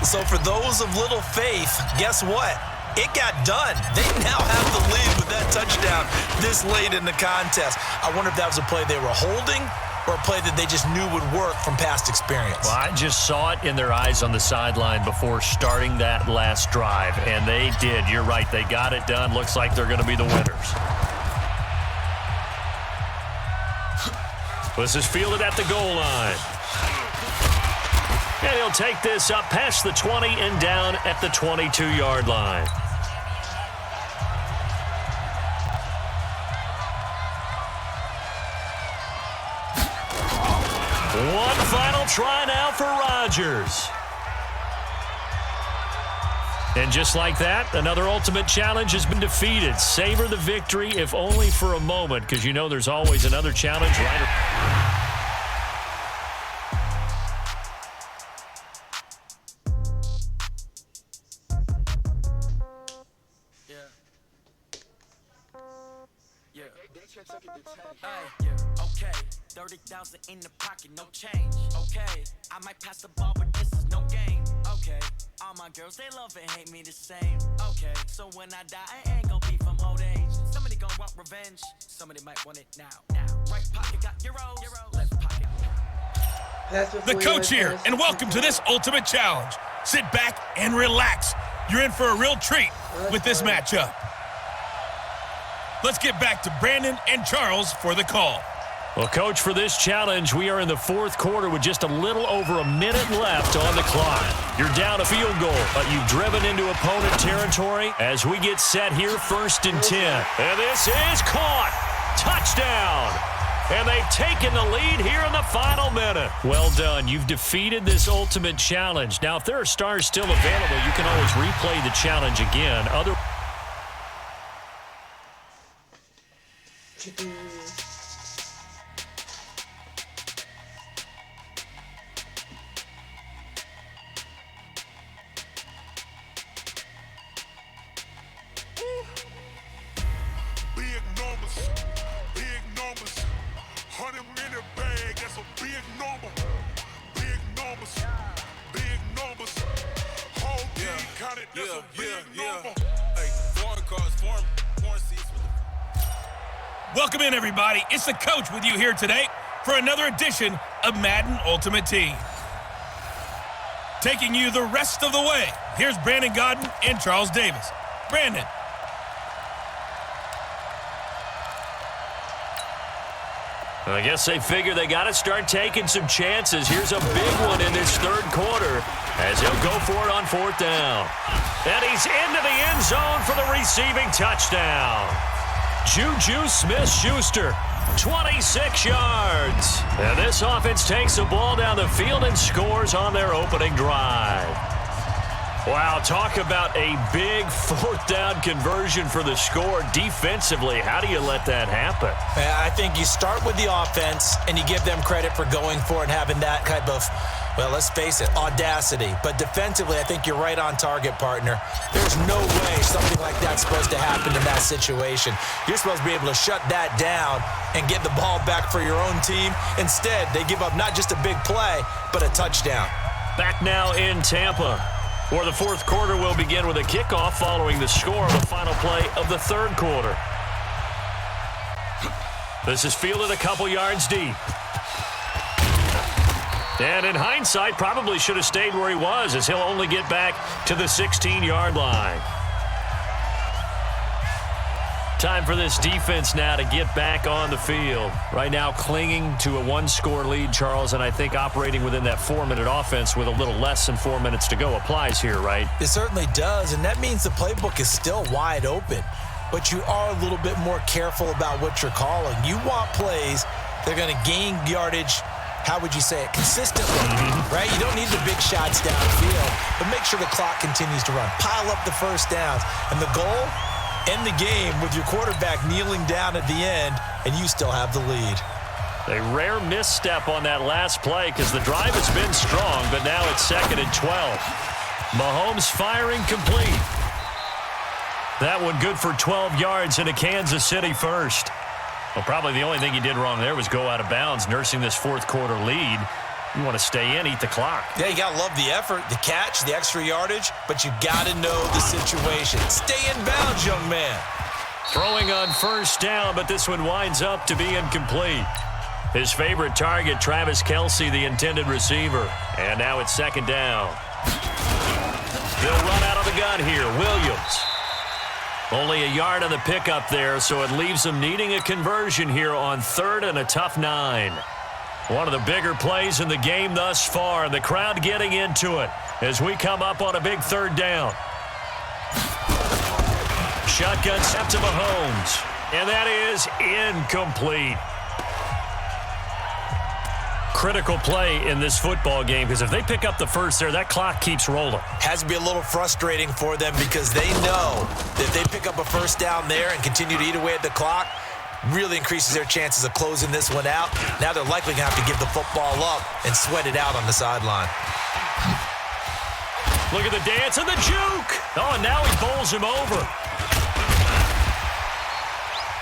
So for those of little faith, guess what? It got done. They now have the lead with that touchdown this late in the contest. I wonder if that was a play they were holding or a play that they just knew would work from past experience. Well, I just saw it in their eyes on the sideline before starting that last drive, and they did. You're right. They got it done. Looks like they're going to be the winners. This is fielded at the goal line. And he'll take this up past the 20 and down at the 22-yard line. One final try now for Rodgers. And just like that, another ultimate challenge has been defeated. Savor the victory, if only for a moment, because you know there's always another challenge right. Okay, 30,000 in the pocket, no change. Okay, I might pass the ball, but this is no game. Okay, all my girls, they love and hate me the same. Okay, so when I die, I ain't gonna be from old age. Somebody gonna want revenge, somebody might want it now. Right pocket got euros, left pocket. The coach here, and welcome to this ultimate challenge. Sit back and relax. You're in for a real treat with this matchup. Let's get back to Brandon and Charles for the call. Well, Coach, for this challenge, we are in the fourth quarter with just a little over a minute left on the clock. You're down a field goal, but you've driven into opponent territory as we get set here, 1st and 10. And this is caught. Touchdown. And they've taken the lead here in the final minute. Well done. You've defeated this ultimate challenge. Now, if there are stars still available, you can always replay the challenge again. Chicken. Big numbers, 100-minute bag, that's a big number. Big numbers, whole team counted, that's a big number. Hey, foreign cars, foreign seats. Welcome in, everybody. It's the coach with you here today for another edition of Madden Ultimate Team. Taking you the rest of the way, here's Brandon Gaudin and Charles Davis. Brandon. I guess they figure they got to start taking some chances. Here's a big one in this third quarter as he'll go for it on 4th down. And he's into the end zone for the receiving touchdown. Juju Smith-Schuster, 26 yards. And this offense takes the ball down the field and scores on their opening drive. Wow, talk about a big 4th down conversion for the score. Defensively, how do you let that happen? I think you start with the offense and you give them credit for going for it and having that type of, well, let's face it, audacity. But defensively, I think you're right on target, partner. There's no way something like that's supposed to happen in that situation. You're supposed to be able to shut that down and get the ball back for your own team. Instead, they give up not just a big play, but a touchdown. Back now in Tampa, where the 4th quarter will begin with a kickoff following the score of the final play of the 3rd quarter. This is fielded a couple yards deep. And in hindsight, probably should have stayed where he was, as he'll only get back to the 16-yard line. Time for this defense now to get back on the field. Right now clinging to a 1-score lead, Charles, and I think operating within that 4-minute offense with a little less than 4 minutes to go applies here, right? It certainly does, and that means the playbook is still wide open. But you are a little bit more careful about what you're calling. You want plays that are going to gain yardage, how would you say it, consistently, right? You don't need the big shots downfield, but make sure the clock continues to run. Pile up the first downs, and the goal, end the game with your quarterback kneeling down at the end, and you still have the lead. A rare misstep on that last play because the drive has been strong, but now it's 2nd and 12. Mahomes firing complete. That one good for 12 yards into Kansas City first. Well, probably the only thing he did wrong there was go out of bounds, nursing this 4th quarter lead. You want to stay in, eat the clock. Yeah, you got to love the effort, the catch, the extra yardage, but you got to know the situation. Stay in bounds, young man. Throwing on 1st down, but this one winds up to be incomplete. His favorite target, Travis Kelce, the intended receiver. And now it's 2nd down. They'll run out of the gun here. Williams. Only a yard on the pickup there, so it leaves them needing a conversion here on 3rd and a tough 9. One of the bigger plays in the game thus far, and the crowd getting into it as we come up on a big 3rd down. Shotgun snap to Mahomes, and that is incomplete. Critical play in this football game, because if they pick up the first there, that clock keeps rolling. Has to be a little frustrating for them because they know that if they pick up a first down there and continue to eat away at the clock, really increases their chances of closing this one out. Now they're likely going to have to give the football up and sweat it out on the sideline. Look at the dance and the juke. Oh, and now he bowls him over.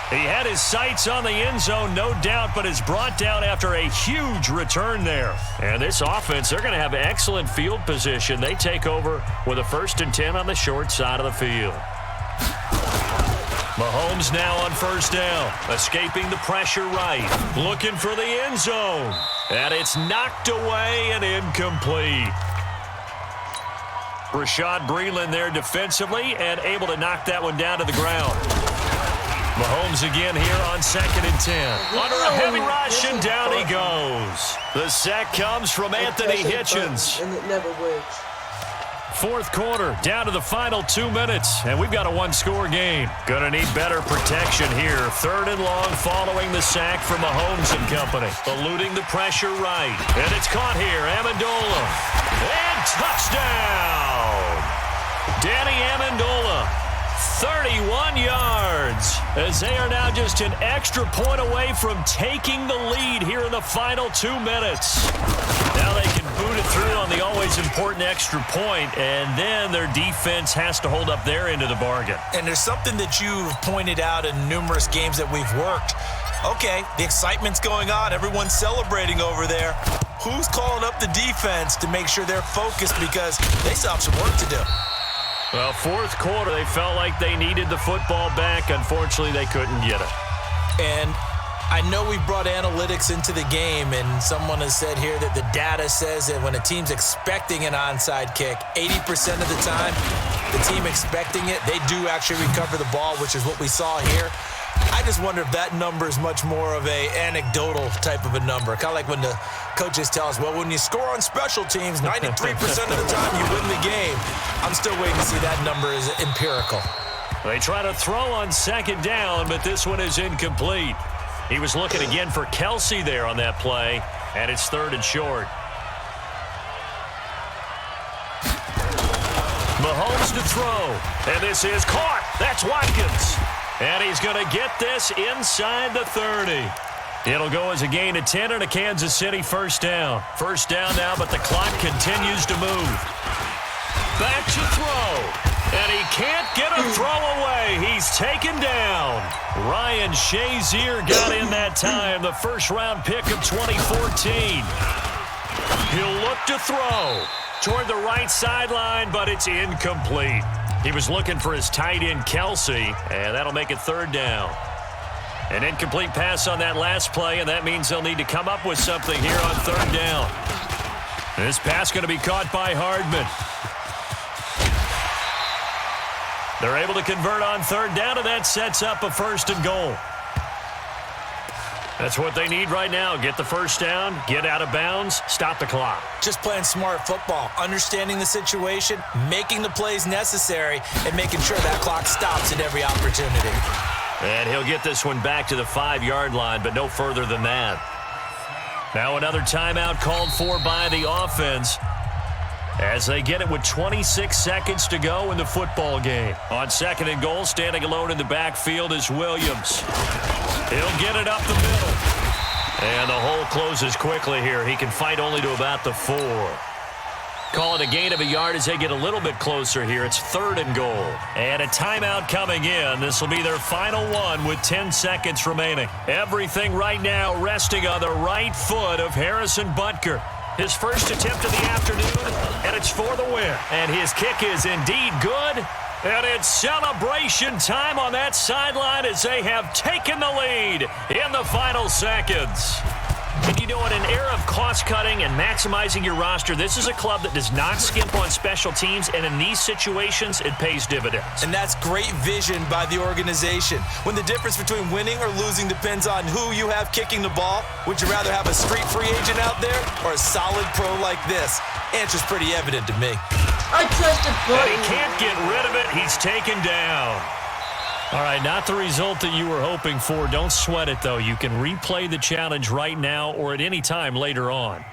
He had his sights on the end zone, no doubt, but is brought down after a huge return there. And this offense, they're going to have excellent field position. They take over with a 1st and 10 on the short side of the field. Mahomes now on 1st down, escaping the pressure right, looking for the end zone. And it's knocked away and incomplete. Rashad Breeland there defensively and able to knock that one down to the ground. Mahomes again here on 2nd and 10. Under a heavy rush, and down he goes. The sack comes from Anthony Hitchens. And it never works. 4th quarter, down to the final 2 minutes, and we've got a 1-score game. Gonna need better protection here. 3rd and long following the sack from Mahomes and company. Eluding the pressure right. And it's caught here, Amendola. And touchdown! Danny Amendola. 31 yards as they are now just an extra point away from taking the lead here in the final 2 minutes. Now they can boot it through on the always important extra point, and then their defense has to hold up their end of the bargain. And there's something that you've pointed out in numerous games that we've worked. Okay, the excitement's going on. Everyone's celebrating over there. Who's calling up the defense to make sure they're focused because they still have some work to do? Well, 4th quarter, they felt like they needed the football back. Unfortunately, they couldn't get it. And I know we brought analytics into the game, and someone has said here that the data says that when a team's expecting an onside kick, 80% of the time, the team expecting it, they do actually recover the ball, which is what we saw here. I just wonder if that number is much more of a anecdotal type of a number. Kind of like when the coaches tell us, well, when you score on special teams, 93% of the time you win the game. I'm still waiting to see that number is empirical. They try to throw on second down, but this one is incomplete. He was looking again for Kelsey there on that play, and it's 3rd and short. Mahomes to throw, and this is caught. That's Watkins. And he's going to get this inside the 30. It'll go as a gain of 10 and a Kansas City first down. First down now, but the clock continues to move. Back to throw. And he can't get a throw away. He's taken down. Ryan Shazier got in that time, the first-round pick of 2014. He'll look to throw toward the right sideline, but it's incomplete. He was looking for his tight end, Kelsey, and that'll make it 3rd down. An incomplete pass on that last play, and that means they'll need to come up with something here on 3rd down. This pass going to be caught by Hardman. They're able to convert on 3rd down, and that sets up a 1st and goal. That's what they need right now. Get the first down, get out of bounds, stop the clock. Just playing smart football, understanding the situation, making the plays necessary, and making sure that clock stops at every opportunity. And he'll get this one back to the 5-yard line, but no further than that. Now another timeout called for by the offense as they get it with 26 seconds to go in the football game. On 2nd and goal, standing alone in the backfield is Williams. He'll get it up the middle. And the hole closes quickly here. He can fight only to about the 4. Call it a gain of a yard as they get a little bit closer here. It's 3rd and goal. And a timeout coming in. This will be their final one with 10 seconds remaining. Everything right now resting on the right foot of Harrison Butker. His first attempt of the afternoon, and it's for the win. And his kick is indeed good. And it's celebration time on that sideline as they have taken the lead in the final seconds. And you know, in an era of cost-cutting and maximizing your roster, this is a club that does not skimp on special teams, and in these situations, it pays dividends. And that's great vision by the organization. When the difference between winning or losing depends on who you have kicking the ball, would you rather have a street free agent out there or a solid pro like this? Answer's pretty evident to me. I pressed the button. And he can't get rid of it. He's taken down. All right, not the result that you were hoping for. Don't sweat it, though. You can replay the challenge right now or at any time later on.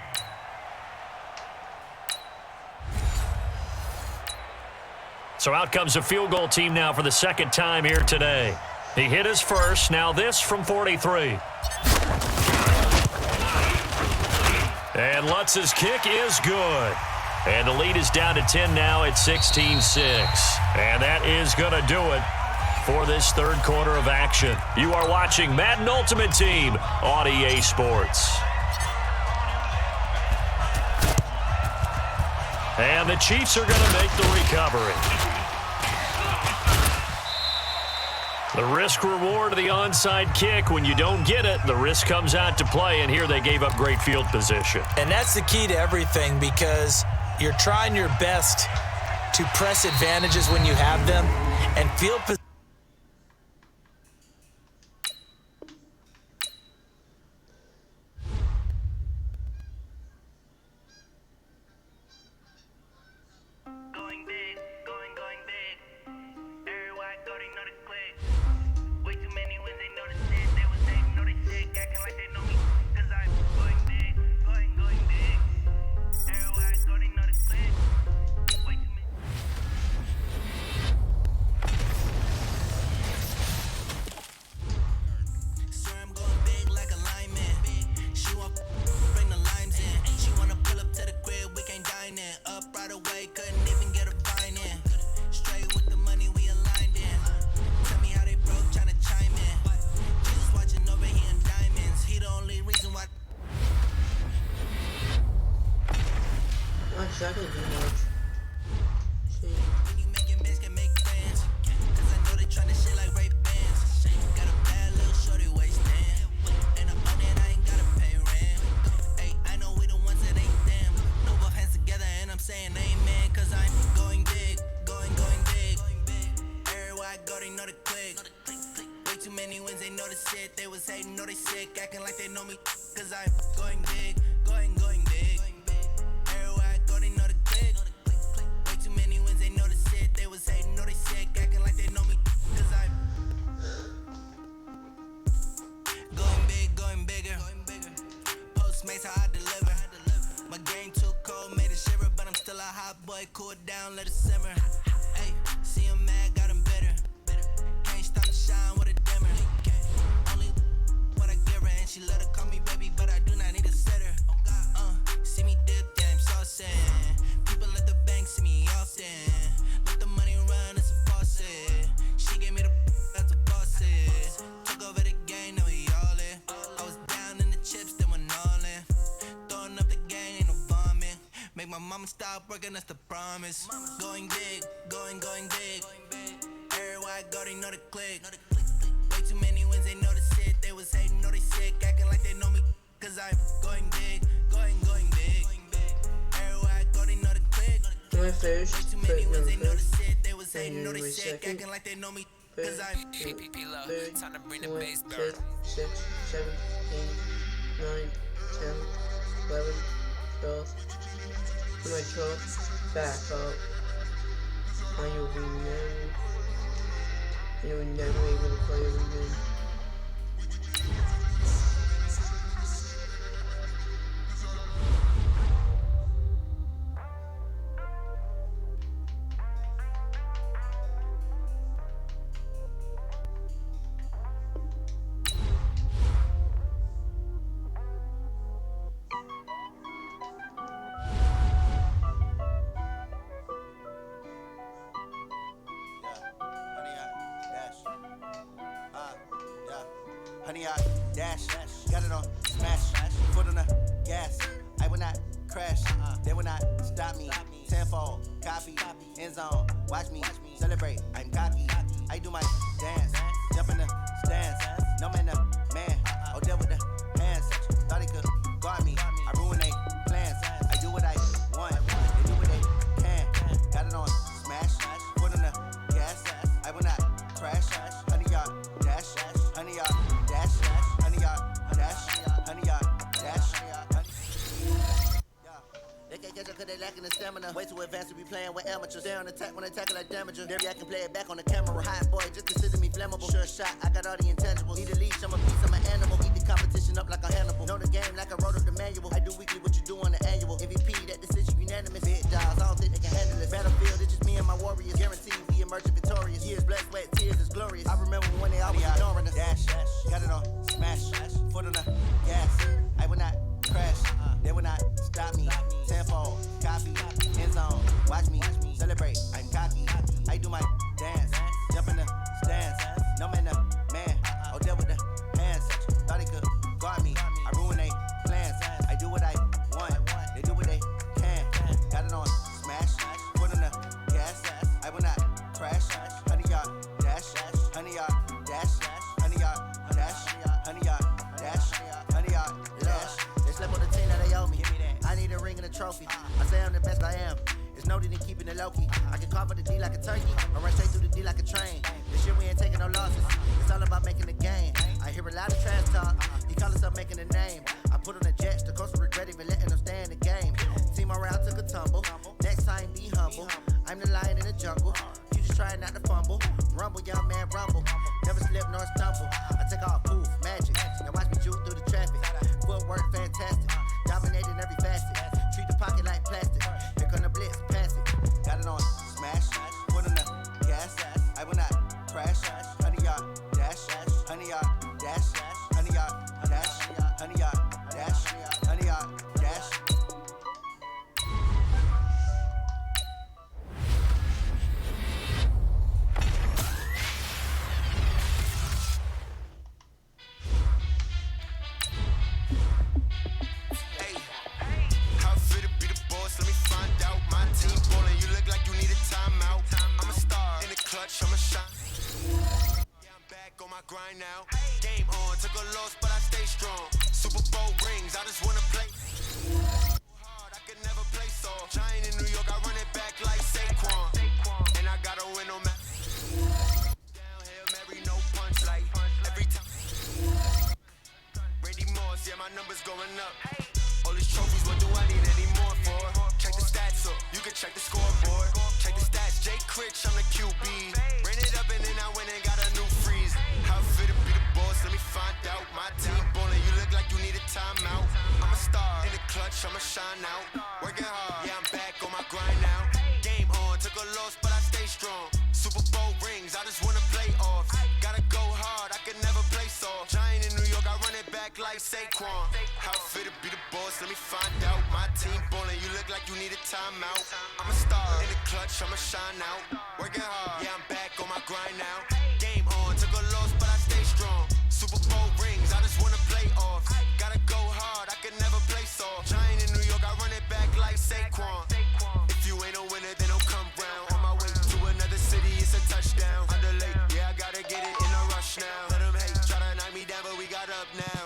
So out comes a field goal team now for the 2nd time here today. He hit his first. Now this from 43. And Lutz's kick is good. And the lead is down to 10 now at 16-6. And that is going to do it for this 3rd quarter of action. You are watching Madden Ultimate Team on EA Sports. And the Chiefs are going to make the recovery. The risk-reward of the onside kick, when you don't get it, the risk comes out to play, and here they gave up great field position. And that's the key to everything, because you're trying your best to press advantages when you have them, and field position. too many wins, they know the shit. They was hating, know they sick, acting like they know me. Cause I'm going big, going big. Everywhere I go, they know the click. Way too many wins, they know the shit. They was hating, know they sick, acting like they know me. Cause I'm going big, going bigger. Postmates, how I deliver. My game too cold, made it shiver, but I'm still a hot boy. Cool it down, let it simmer. Hey, see him mad, got him bitter. Can't stop the shine with a dimmer. Only what I give her, and she let her call me baby, but I do not need a sitter. See me dip, yeah, I'm saucing. People at the bank see me often. Let the money run, it's a faucet. She gave me the that's a faucet. Took over the game, now we all in. I was down in the chips, then went all in. Throwing up the game, ain't no vomit. Make my mama stop working, that's the promise. Going big, going big. Everywhere I go, they know the click. Way too many wins, they know the shit. They was hating, know they sick, acting like they know me. Cause I'm going big, going big. Everywhere I go, they know the click. My first, Way too many wins, they know the shit. They was hating, know they sick, acting like they know me. Cause I'm third, Time to bring the 4, bass 5, back. 6, 7, 8, 9, 10, 11, 12. When I 12, back up. And you'll be never. You'll never be able to play it again. Honey, I dash, got it on smash, foot on the gas. I will not crash, they will not stop me. Tenfold, copy, end zone, watch me celebrate. I'm cocky, I do my dance, jump in the stands. No man, the man, oh deal with the hands. Thought he could guard me, I ruin they plans. I do what I want, they do what they can. Got it on smash, foot on the gas. I will not crash, honey, y'all dash, honey, y'all. They can't catch up cause they lacking the stamina. Way too advanced to be playing with amateurs. Stay on attack when I tackle like damager. Maybe I can play it back on the camera. Hot boy, just consider me flammable. Sure shot, I got all the intangibles. Need a leash, I'm a piece, I'm an animal. Eat the competition up like a Hannibal. Know the game like I wrote up the manual. I do weekly what you do on the annual. MVP, that decision unanimous. Big dogs, I don't think they can handle it. Battlefield, it's just me and my warriors. Guaranteed we emerge victorious. Years, blood, sweat, tears is glorious. I remember when they always ignoring us. Dash, got it on smash, foot on the gas. I will not crash, they will not stop me. Tenfold, copy, end zone, watch me celebrate. I'm cocky, I do my dance, jump in the stands. No man, the man, oh deal with the hands. Thought he could guard me, I ruin they plans. I do what I want, they do what they can. Got it on smash, foot on the gas. I will not crash, honey y'all dash, honey y'all dash, honey y'all dash, honey y'all dash, honey y'all dash. They slept on the team that they owe me. I need a ring and a trophy. I say I'm the best I am. It's noted in keeping it low key. I can carve up the D like a turkey. I run straight through the D like a train. This year we ain't taking no losses. It's all about making the game. I hear a lot of trash talk. He call himself making a name. I put on the jets. The coach will regret even letting them stay in the game. Team morale took a tumble. Next time be humble. I'm the lion in the jungle. You just try not to fumble. Rumble, young man, rumble. Never slip nor stumble. I take off, poof, magic. Now watch me juke through the traffic. Footwork fantastic. Dominating every facet. Treat the pocket like plastic. Here come the blitz, pass it. Got it on smash. Foot on the gas. I will not crash. Honey y'all dash. Honey y'all dash. Honey y'all dash. Honey y'all dash. Honey y'all dash. I'm a shot. Yeah, I'm back on my grind now. Game on, took a loss, but I stay strong. Super Bowl rings, I just wanna play hard, I could never play soft. Giant in New York, I run it back like Saquon. And I gotta win no matter. Downhill, Mary, no punch like numbers going up. All these trophies, what do I need any more for? Check the stats up, you can check the scoreboard. Check the stats, Jay Critch, I'm the QB. Ran it up and then I went and got a new freeze. How fit to be the boss, let me find out. My team ballin', you look like you need a timeout. I'm a star, in the clutch, I'ma shine out. Working hard, yeah, I'm back on my grind now. Game on, took a loss, but I stay strong. Super Bowl rings, I just wanna play off. Gotta go hard, I can never play soft. Giant in New York, I run it back like Saquon. How fit to be the boss, let me find out. My team ballin', you look like you need a timeout. I'm a star, in the clutch, I'ma shine out. Working hard, yeah, I'm back on my grind now. Game on, took a loss, but I stay strong. Super Bowl rings, I just wanna play off. Gotta go hard, I can never play soft. Giant in New York, I run it back like Saquon. If you ain't a winner, then don't come round. On my way to another city, it's a touchdown. Underlay, yeah, I gotta get it in a rush now. Let them hate, try to knock me down, but we got up now.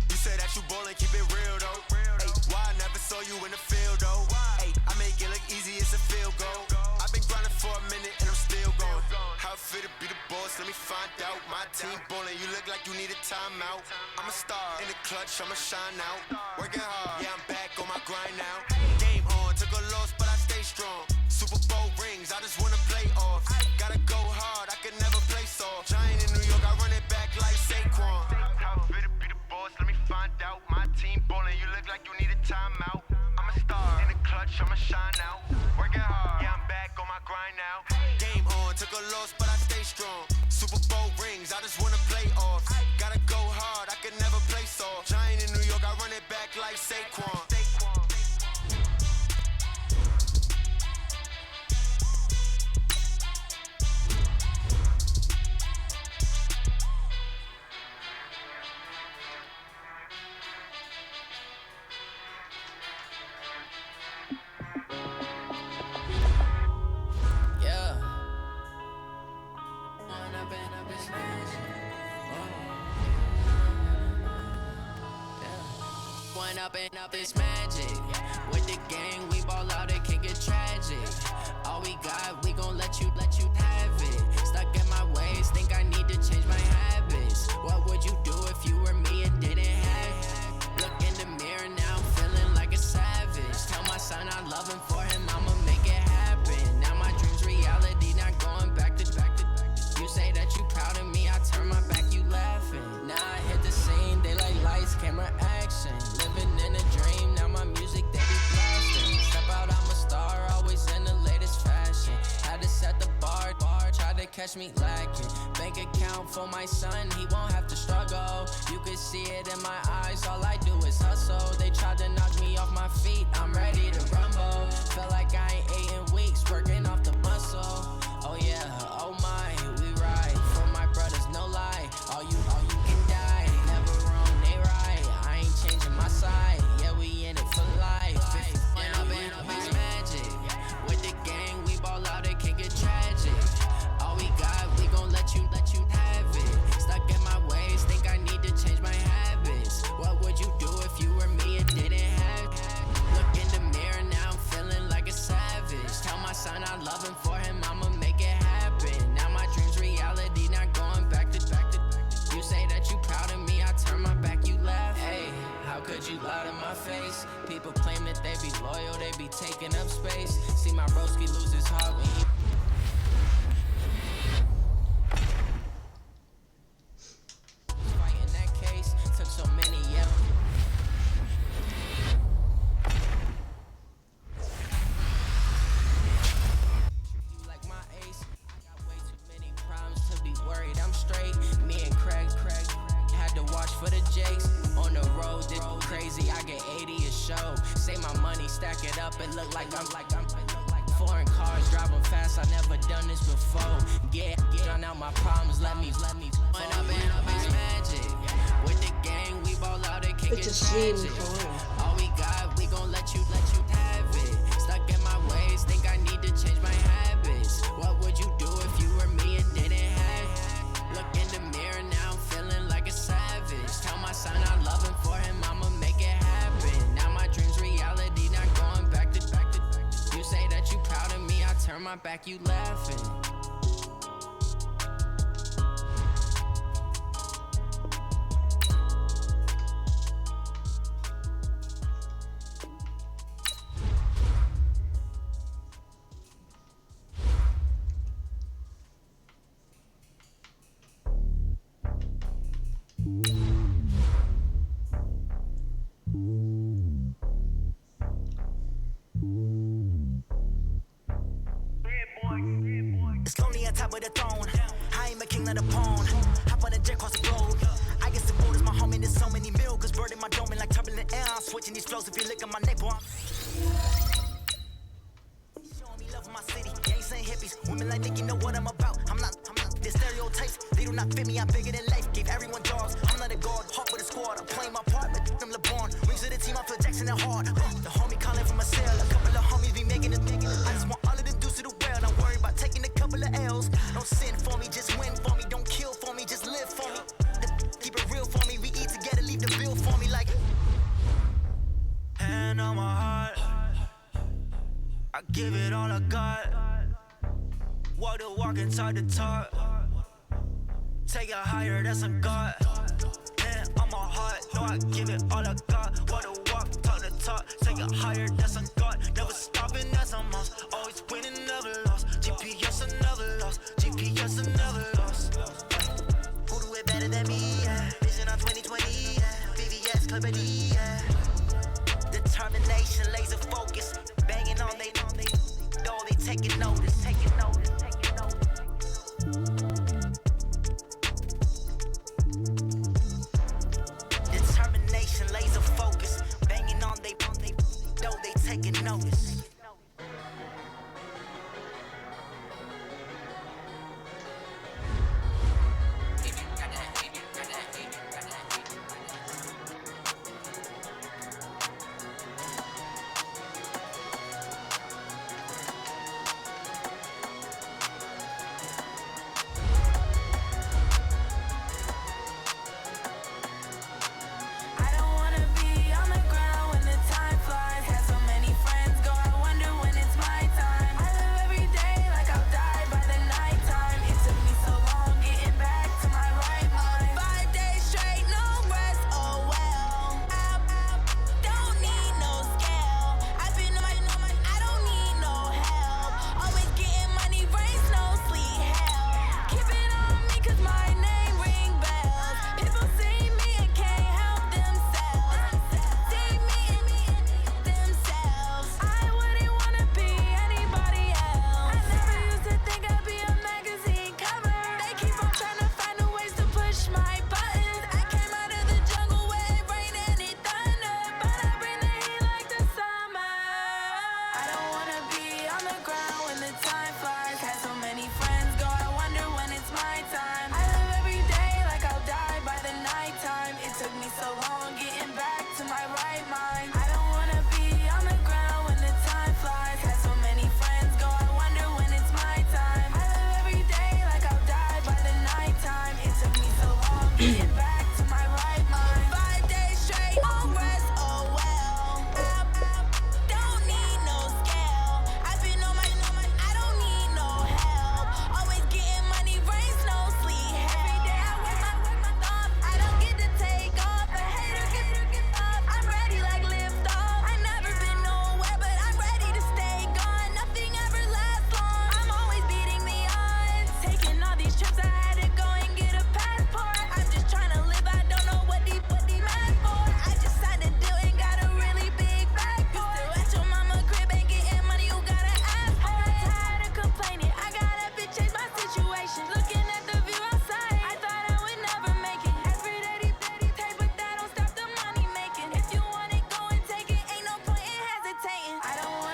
You said that you ballin', keep it real though. Hey, why I never saw you in the field though? Hey, I make it look easy, it's a field goal. I've been grinding for a minute and I'm still going. How fit to be the boss, let me find out. My team ballin', you look like you need a timeout. I'm a star, in the clutch, I'ma shine out. Working hard, yeah, I'm back on my grind now. Game on, took a loss, but I stay strong. Super Bowl rings, I just wanna play off. Gotta go hard, I can never play soft. Giant in New York, I run it back like Saquon. How fit to be the boss, let me find out. My team ballin', you look like you need a timeout. I'm a star, in the clutch, I'ma shine out. Working hard, yeah, I'm back on my grind now. Game on, took a loss, but I stay strong. Super Bowl rings, I just wanna play off. Gotta go hard, I can never play soft. Giant in New York, I run it back like Saquon. Up this magic. With the gang, we ball out, it can get tragic. All we got, we gon' let you have it. Stuck in my ways, think I need to change my habits. What would you do if you were me and didn't have it? Look in the mirror now, I'm feeling like a savage. Tell my son I love him, for him I'ma make it happen. Now my dream's reality, not going back to. You say that you proud of me, I turn my back, you laughing. Now I hit the scene, they like lights, camera, action. Living in a dream, now my music, they be blasting. Step out, I'm a star, always in the latest fashion. Had to set the bar, tried to catch me lacking. Bank account for my son, he won't have to struggle. You can see it in my eyes, all I do is hustle. They tried to knock me off my feet, I'm ready to rumble. Feel like I ain't ate in weeks, working off the muscle. Oh yeah, oh my, we ride for my brothers, no lie. All you can die, never wrong, they right. I ain't changing my side, yeah, we in it for life. When I've been up is magic. With the gang, we ball out, it can get tragic. All we got, we gon' let you have it. Stuck in my ways, think I need to change my habits. What would you do if you were me and didn't have it? Look in the mirror, now I'm feeling like a savage. Tell my son I love him, for him I'ma make it happen. Now my dream's reality, not going back to. You say that you proud of me, I turn my back, you laugh. Hey, how could you lie to my face? People claim that they be loyal, they be taking up space. See my broski lose his heart when he. Fighting that case, took so many years. For the Jakes, on the road, this crazy, I get 80 a show. Say my money, stack it up, it look like I'm foreign cars, driving fast, I never done this before. Get drown out my problems, let me When I've been up is magic. With the gang, we ball out, it can get tragic. All we got, we gon' let you have it. Stuck in my ways, think I need to change my habits. What would you do if you were me and didn't have it? Look in the mirror, now I'm feeling like a savage. Tell my son I love him, for him I'ma make it happen. Now my dream's reality, not going back to. You say that you proud of me, I turn my back, you laughing. It's lonely on top of the throne. I am a king of the pawn. Hop on a jet across the globe. I guess the world is my home and there's so many miracles. Bird in my dome and like turbulent air. I'm switching these flows. If you look at my neck, boy, I'm showing me love in my city. Gangs and hippies. Women like Nicki know what I'm about. I'm not the stereotypes. They do not fit me. I'm bigger than life. Gave everyone jobs. I'm not a guard. Hawk with a squad. I'm playing my part. But I'm LeBron. Rings to the team. I feel Jackson and hard. The homie calling from a cell. A couple of homies be making it. I just want all of them dudes to the well. Don't worry about taking a couple of L's. Don't sin for me, just win for me. Don't kill for me, just live for me. Keep it real for me. We eat together, leave the bill for me like. Hand on my heart, I give it all I got. Walk the walk and talk the talk. Take it higher, that's a God. Hand on my heart, no, I give it all I got. Walk the walk, talk the talk. Take it higher, that's a God. Never stopping, that's a must. Always winning, never lost. GPS, I never lost. GPS, I never lost. Who do it better than me? Yeah. Vision on 2020. Yeah. VVS, Clarity. Yeah. Determination, laser focus. Banging on they door, they taking notice. Taking notice. Taking notice. Determination, laser focus. Banging on they door, they taking notice.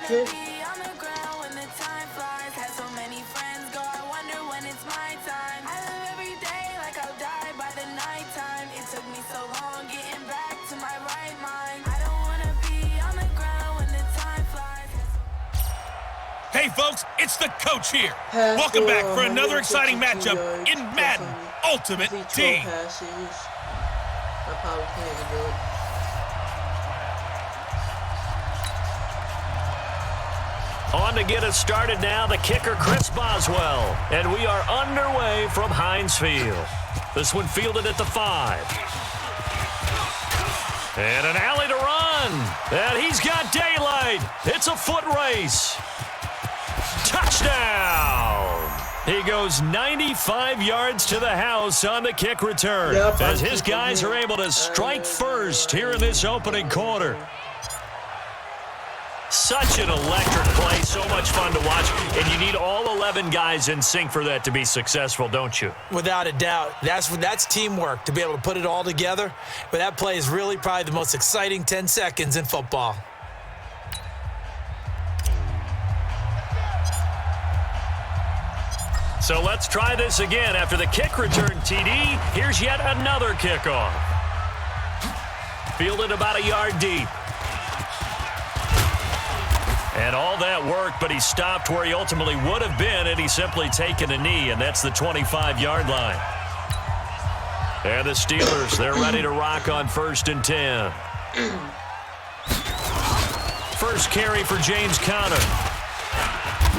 Good. Hey folks, it's the coach here. Welcome back for another exciting matchup in Madden Ultimate Team. On to get us started now, the kicker, Chris Boswell. And we are underway from Heinz Field. This one fielded at the 5. And an alley to run. And he's got daylight. It's a foot race. Touchdown. He goes 95 yards to the house on the kick return, as his guys are able to strike first here in this opening quarter. Such an electric play, so much fun to watch, and you need all 11 guys in sync for that to be successful, don't you? Without a doubt. That's teamwork, to be able to put it all together. But that play is really probably the most exciting 10 seconds in football. So let's try this again. After the kick return, TD, here's yet another kickoff. Fielded about a yard deep. And all that work, but he stopped where he ultimately would have been had he simply taken a knee, and that's the 25-yard line. And the Steelers, they're ready to rock on 1st and 10. First carry for James Conner.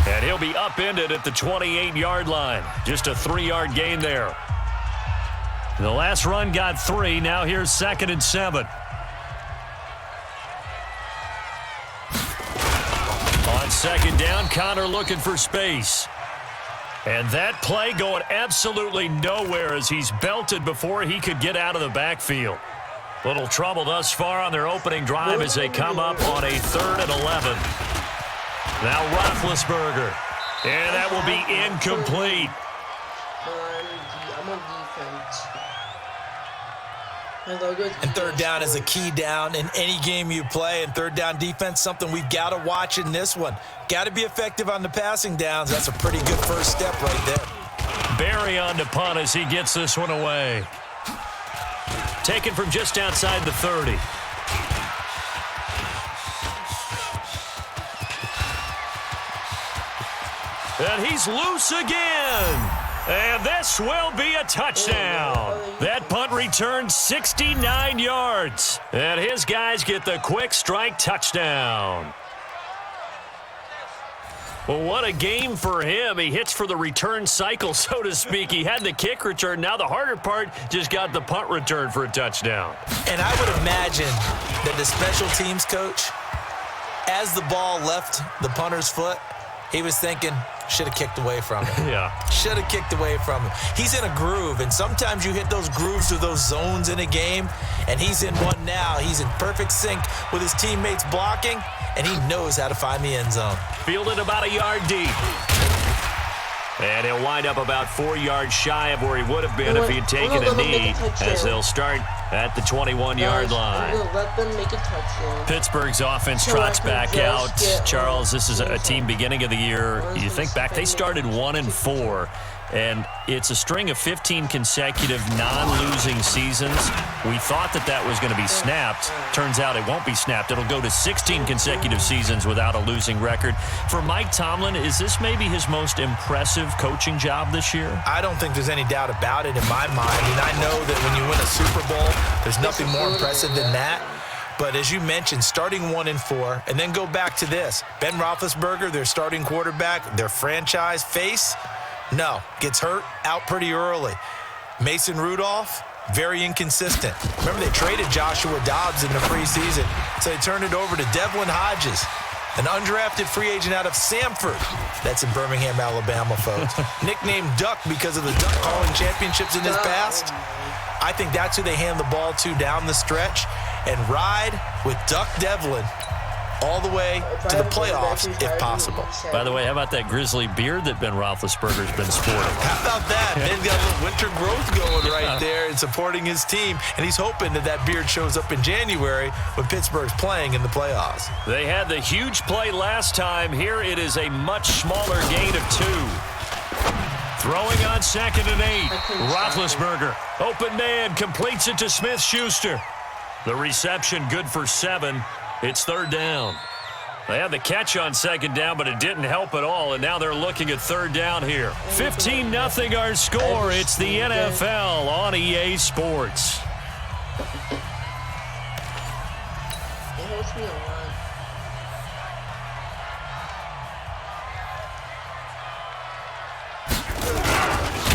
And he'll be upended at the 28-yard line. Just a 3-yard gain there. The last run got 3. Now here's 2nd and 7. On 2nd down, Conner looking for space. And that play going absolutely nowhere as he's belted before he could get out of the backfield. Little trouble thus far on their opening drive as they come up on a 3rd and 11. Now Roethlisberger. And that will be incomplete. I'm on defense. And 3rd down is a key down in any game you play. And 3rd down defense, something we've got to watch in this one. Got to be effective on the passing downs. That's a pretty good first step right there. Barry on to punt as he gets this one away. Taken from just outside the 30. And he's loose again. And this will be a touchdown. That punt returned 69 yards. And his guys get the quick strike touchdown. Well, what a game for him. He hits for the return cycle, so to speak. He had the kick return. Now the harder part just got the punt return for a touchdown. And I would imagine that the special teams coach, as the ball left the punter's foot, he was thinking, should have kicked away from him. Yeah. Should have kicked away from him. He's in a groove, and sometimes you hit those grooves or those zones in a game, and he's in one now. He's in perfect sync with his teammates blocking, and he knows how to find the end zone. Fielded about a yard deep. And he'll wind up about 4 yards shy of where he would have been if he had taken a knee, as they'll start at the 21-yard line. Let them make a touchdown. Pittsburgh's offense trots back out. Charles, this is a team beginning of the year. You think back, they started 1-4. And it's a string of 15 consecutive non-losing seasons. We thought that was going to be snapped. Turns out it won't be snapped. It'll go to 16 consecutive seasons without a losing record. For Mike Tomlin, is this maybe his most impressive coaching job this year? I don't think there's any doubt about it in my mind. And I know that when you win a Super Bowl, there's nothing more impressive than that. But as you mentioned, starting 1-4, and then go back to this. Ben Roethlisberger, their starting quarterback, their franchise face, no, gets hurt out pretty early. Mason Rudolph, very inconsistent. Remember, they traded Joshua Dobbs in the preseason, so they turned it over to Devlin Hodges, an undrafted free agent out of Samford. That's in Birmingham, Alabama, folks. Nicknamed Duck because of the duck calling championships in his past. I think that's who they hand the ball to down the stretch and ride with Duck Devlin all the way to the playoffs, if possible. By the way, how about that grizzly beard that Ben Roethlisberger's been sporting? How about that? Ben's got a little winter growth going right there and supporting his team, and he's hoping that beard shows up in January when Pittsburgh's playing in the playoffs. They had the huge play last time. Here it is a much smaller gain of 2. Throwing on 2nd and 8. Roethlisberger, open man, completes it to Smith-Schuster. The reception good for 7. It's 3rd down. They had the catch on 2nd down, but it didn't help at all, and now they're looking at 3rd down here. 15-0 our score. It's the NFL on EA Sports. It hurts me a lot.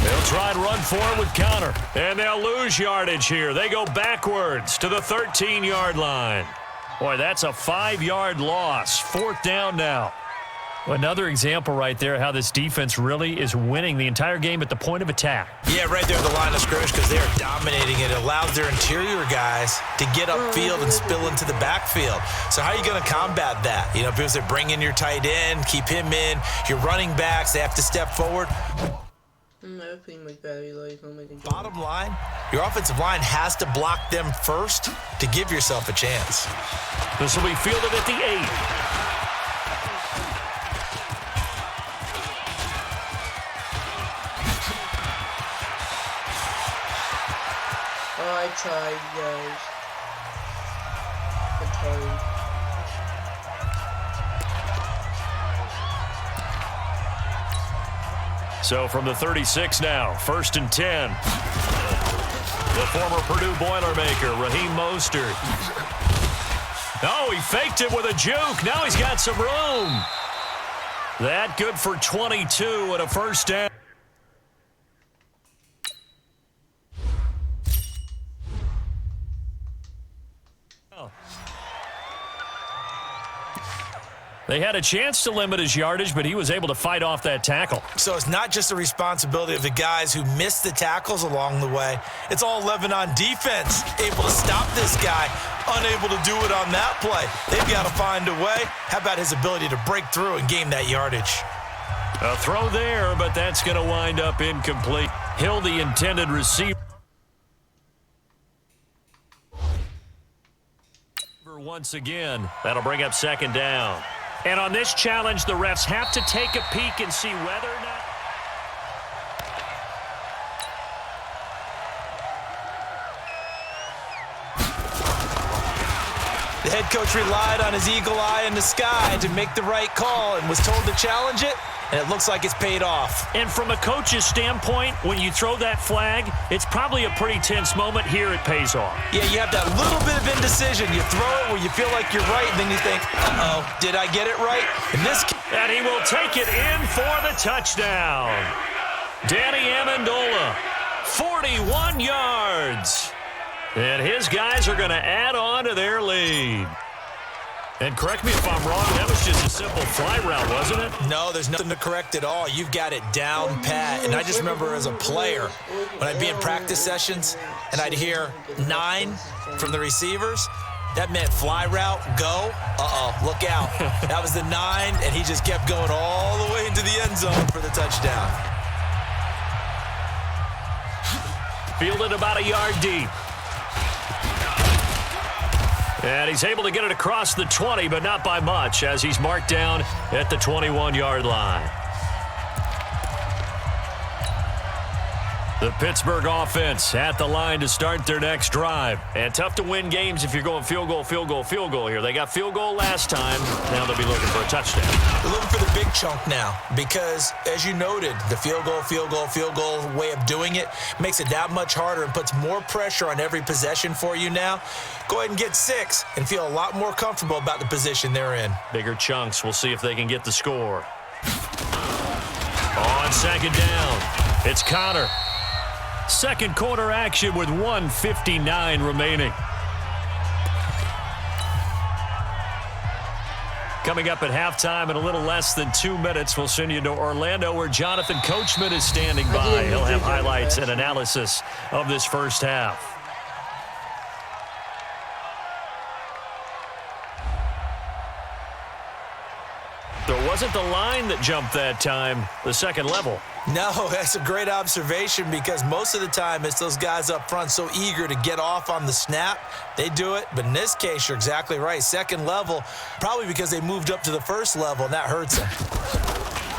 They'll try and run forward with Conner, and they'll lose yardage here. They go backwards to the 13-yard line. Boy, that's a 5-yard loss. 4th down now. Another example right there how this defense really is winning the entire game at the point of attack. Yeah, right there at the line of scrimmage because they are dominating it. It allows their interior guys to get upfield and spill into the backfield. So how are you going to combat that? You know, because they bring in your tight end, keep him in. Your running backs, they have to step forward. Bottom line, your offensive line has to block them first to give yourself a chance. This will be fielded at the 8. I tried, guys. I tried. So from the 36 now, 1st and 10. The former Purdue Boilermaker, Raheem Mostert. Oh, he faked it with a juke. Now he's got some room. That good for 22 and a first down. They had a chance to limit his yardage, but he was able to fight off that tackle. So it's not just the responsibility of the guys who missed the tackles along the way. It's all Lebanon defense able to stop this guy, unable to do it on that play. They've got to find a way. How about his ability to break through and gain that yardage? A throw there, but that's going to wind up incomplete. Hill, the intended receiver. Once again, that'll bring up 2nd down. And on this challenge, the refs have to take a peek and see whether or not. The head coach relied on his eagle eye in the sky to make the right call and was told to challenge it, and it looks like it's paid off. And from a coach's standpoint, when you throw that flag, it's probably a pretty tense moment. Here it pays off. Yeah, you have that little bit of indecision. You throw it where you feel like you're right, and then you think, uh-oh, did I get it right? And he will take it in for the touchdown. Danny Amendola, 41 yards. And his guys are going to add on to their lead. And correct me if I'm wrong, that was just a simple fly route, wasn't it? No, there's nothing to correct at all. You've got it down pat. And I just remember as a player, when I'd be in practice sessions and I'd hear 9 from the receivers, that meant fly route, go. Uh-oh, look out. That was the 9, and he just kept going all the way into the end zone for the touchdown. Fielded about a yard deep. And he's able to get it across the 20, but not by much, as he's marked down at the 21-yard line. The Pittsburgh offense at the line to start their next drive. And tough to win games if you're going field goal, field goal, field goal here. They got field goal last time. Now they'll be looking for a touchdown. They're looking for the big chunk now because, as you noted, the field goal way of doing it makes it that much harder and puts more pressure on every possession for you now. Go ahead and get 6 and feel a lot more comfortable about the position they're in. Bigger chunks. We'll see if they can get the score. On 2nd down, it's Connor. Second quarter action with 1:59 remaining. Coming up at halftime in a little less than 2 minutes, we'll send you to Orlando where Jonathan Coachman is standing by. He'll have highlights and analysis of this first half. There wasn't the line that jumped that time, the second level. No, that's a great observation because most of the time it's those guys up front so eager to get off on the snap. They do it, but in this case, you're exactly right. Second level, probably because they moved up to the first level, and that hurts them.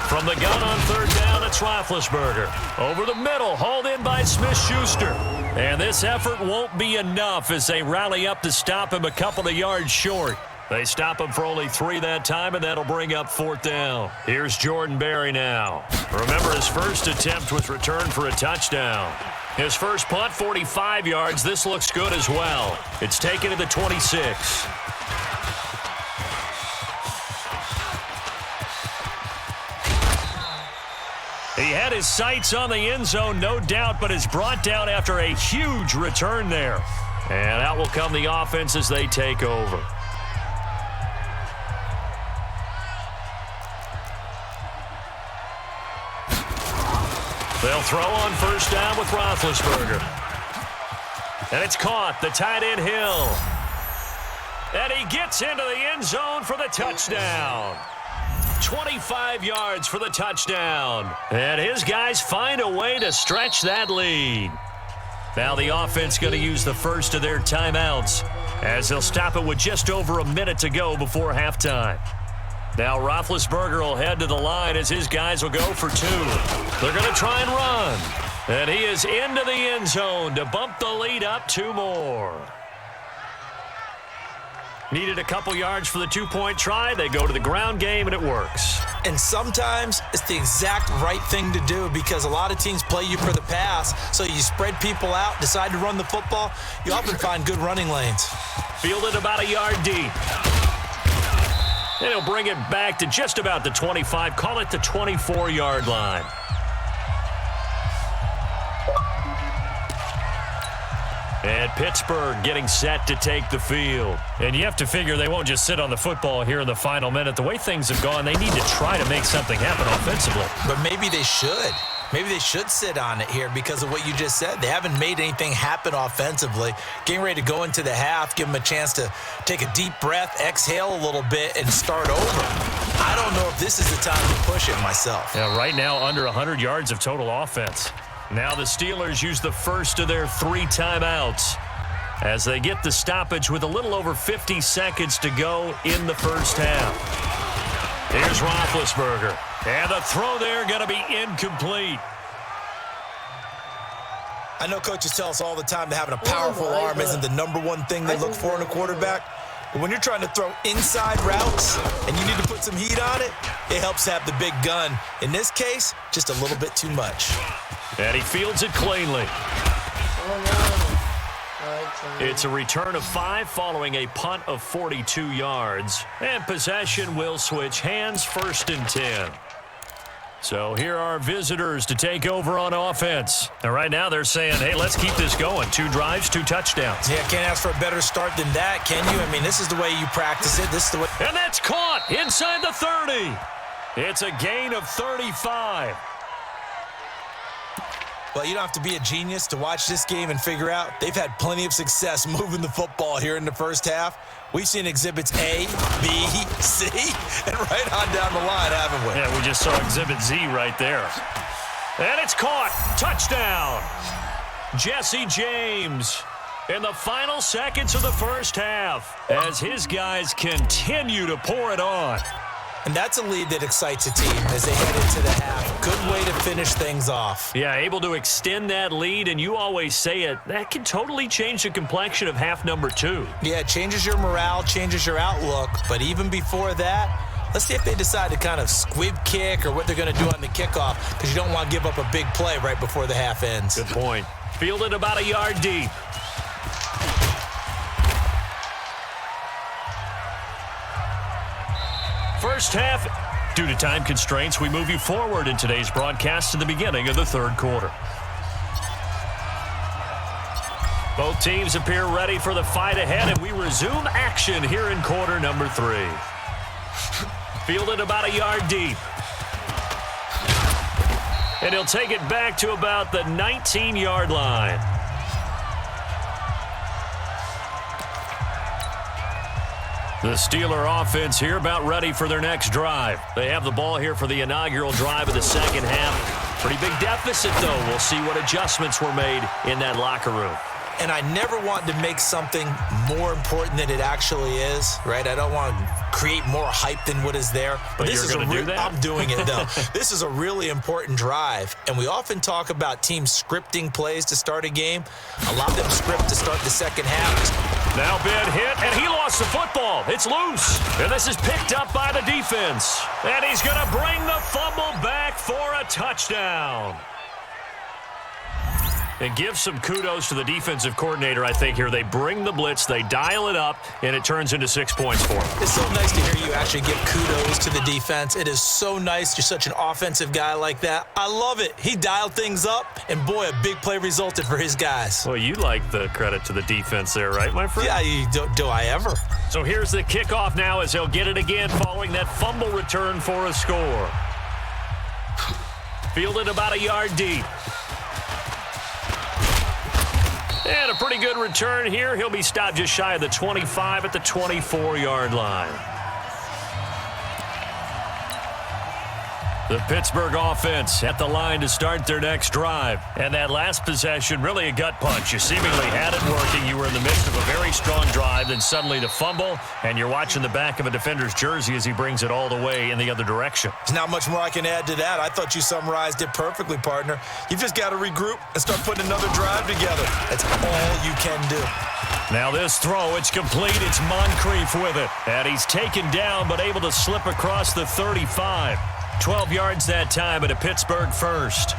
From the gun on 3rd down, it's Roethlisberger. Over the middle, hauled in by Smith-Schuster. And this effort won't be enough as they rally up to stop him a couple of yards short. They stop him for only 3 that time, and that'll bring up 4th down. Here's Jordan Berry now. Remember, his first attempt was returned for a touchdown. His first punt, 45 yards. This looks good as well. It's taken to the 26. He had his sights on the end zone, no doubt, but is brought down after a huge return there. And out will come the offense as they take over. They'll throw on first down with Roethlisberger. And it's caught. The tight end Hill. And he gets into the end zone for the touchdown. 25 yards for the touchdown. And his guys find a way to stretch that lead. Now the offense going to use the first of their timeouts as they'll stop it with just over a minute to go before halftime. Now Roethlisberger will head to the line as his guys will go for two. They're going to try and run. And he is into the end zone to bump the lead up 2 more. Needed a couple yards for the 2-point try. They go to the ground game, and it works. And sometimes it's the exact right thing to do because a lot of teams play you for the pass. So you spread people out, decide to run the football. You often find good running lanes. Fielded about a yard deep. And he'll bring it back to just about the 25. Call it the 24-yard line. And Pittsburgh getting set to take the field. And you have to figure they won't just sit on the football here in the final minute. The way things have gone, they need to try to make something happen offensively. But maybe they should. Maybe they should sit on it here because of what you just said. They haven't made anything happen offensively. Getting ready to go into the half, give them a chance to take a deep breath, exhale a little bit, and start over. I don't know if this is the time to push it myself. Yeah, right now under 100 yards of total offense. Now the Steelers use the first of their 3 timeouts as they get the stoppage with a little over 50 seconds to go in the first half. Here's Roethlisberger. And the throw there going to be incomplete. I know coaches tell us all the time that having a powerful arm isn't the #1 thing they look for in a quarterback. But when you're trying to throw inside routes and you need to put some heat on it, it helps have the big gun. In this case, just a little bit too much. And he fields it cleanly. It's a return of 5 following a punt of 42 yards. And possession will switch hands, 1st and 10. So here are visitors to take over on offense. And right now they're saying, hey, let's keep this going. 2 drives, 2 touchdowns. Yeah, can't ask for a better start than that, can you? I mean, this is the way you practice it. This is the way. And that's caught inside the 30. It's a gain of 35. Well, you don't have to be a genius to watch this game and figure out they've had plenty of success moving the football here in the first half. We've seen exhibits A, B, C, and right on down the line, haven't we? Yeah, we just saw exhibit Z right there. And it's caught. Touchdown. Jesse James in the final seconds of the first half as his guys continue to pour it on. And that's a lead that excites a team as they head into the half. Good way to finish things off. Yeah, able to extend that lead, and you always say it, that can totally change the complexion of half number 2. Yeah, it changes your morale, changes your outlook. But even before that, let's see if they decide to kind of squib kick or what they're going to do on the kickoff because you don't want to give up a big play right before the half ends. Good point. Fielded about a yard deep. First half, due to time constraints, we move you forward in today's broadcast to the beginning of the 3rd quarter. Both teams appear ready for the fight ahead, and we resume action here in quarter number 3. Fielded about a yard deep. And he'll take it back to about the 19-yard line. The Steeler offense here about ready for their next drive. They have the ball here for the inaugural drive of the second half. Pretty big deficit, though. We'll see what adjustments were made in that locker room. And I never want to make something more important than it actually is, right? I don't want to create more hype than what is there. But this you're going to do that? I'm doing it, though. This is a really important drive. And we often talk about teams scripting plays to start a game. A lot of them script to start the second half. Now bad hit, and he lost the football. It's loose. And this is picked up by the defense. And he's going to bring the fumble back for a touchdown. And give some kudos to the defensive coordinator, I think, here. They bring the blitz, they dial it up, and it turns into 6 points for them. It's so nice to hear you actually give kudos to the defense. It is so nice. You're such an offensive guy like that. I love it. He dialed things up, and boy, a big play resulted for his guys. Well, you like the credit to the defense there, right, my friend? Yeah, do I ever? So here's the kickoff now as they'll get it again following that fumble return for a score. Fielded about a yard deep. And a pretty good return here. He'll be stopped just shy of the 25 at the 24-yard line. The Pittsburgh offense at the line to start their next drive. And that last possession, really a gut punch. You seemingly had it working. You were in the midst of a very strong drive, then suddenly the fumble, and you're watching the back of a defender's jersey as he brings it all the way in the other direction. There's not much more I can add to that. I thought you summarized it perfectly, partner. You've just got to regroup and start putting another drive together. That's all you can do. Now this throw, it's complete. It's Moncrief with it. And he's taken down but able to slip across the 35. 12 yards that time at a Pittsburgh first.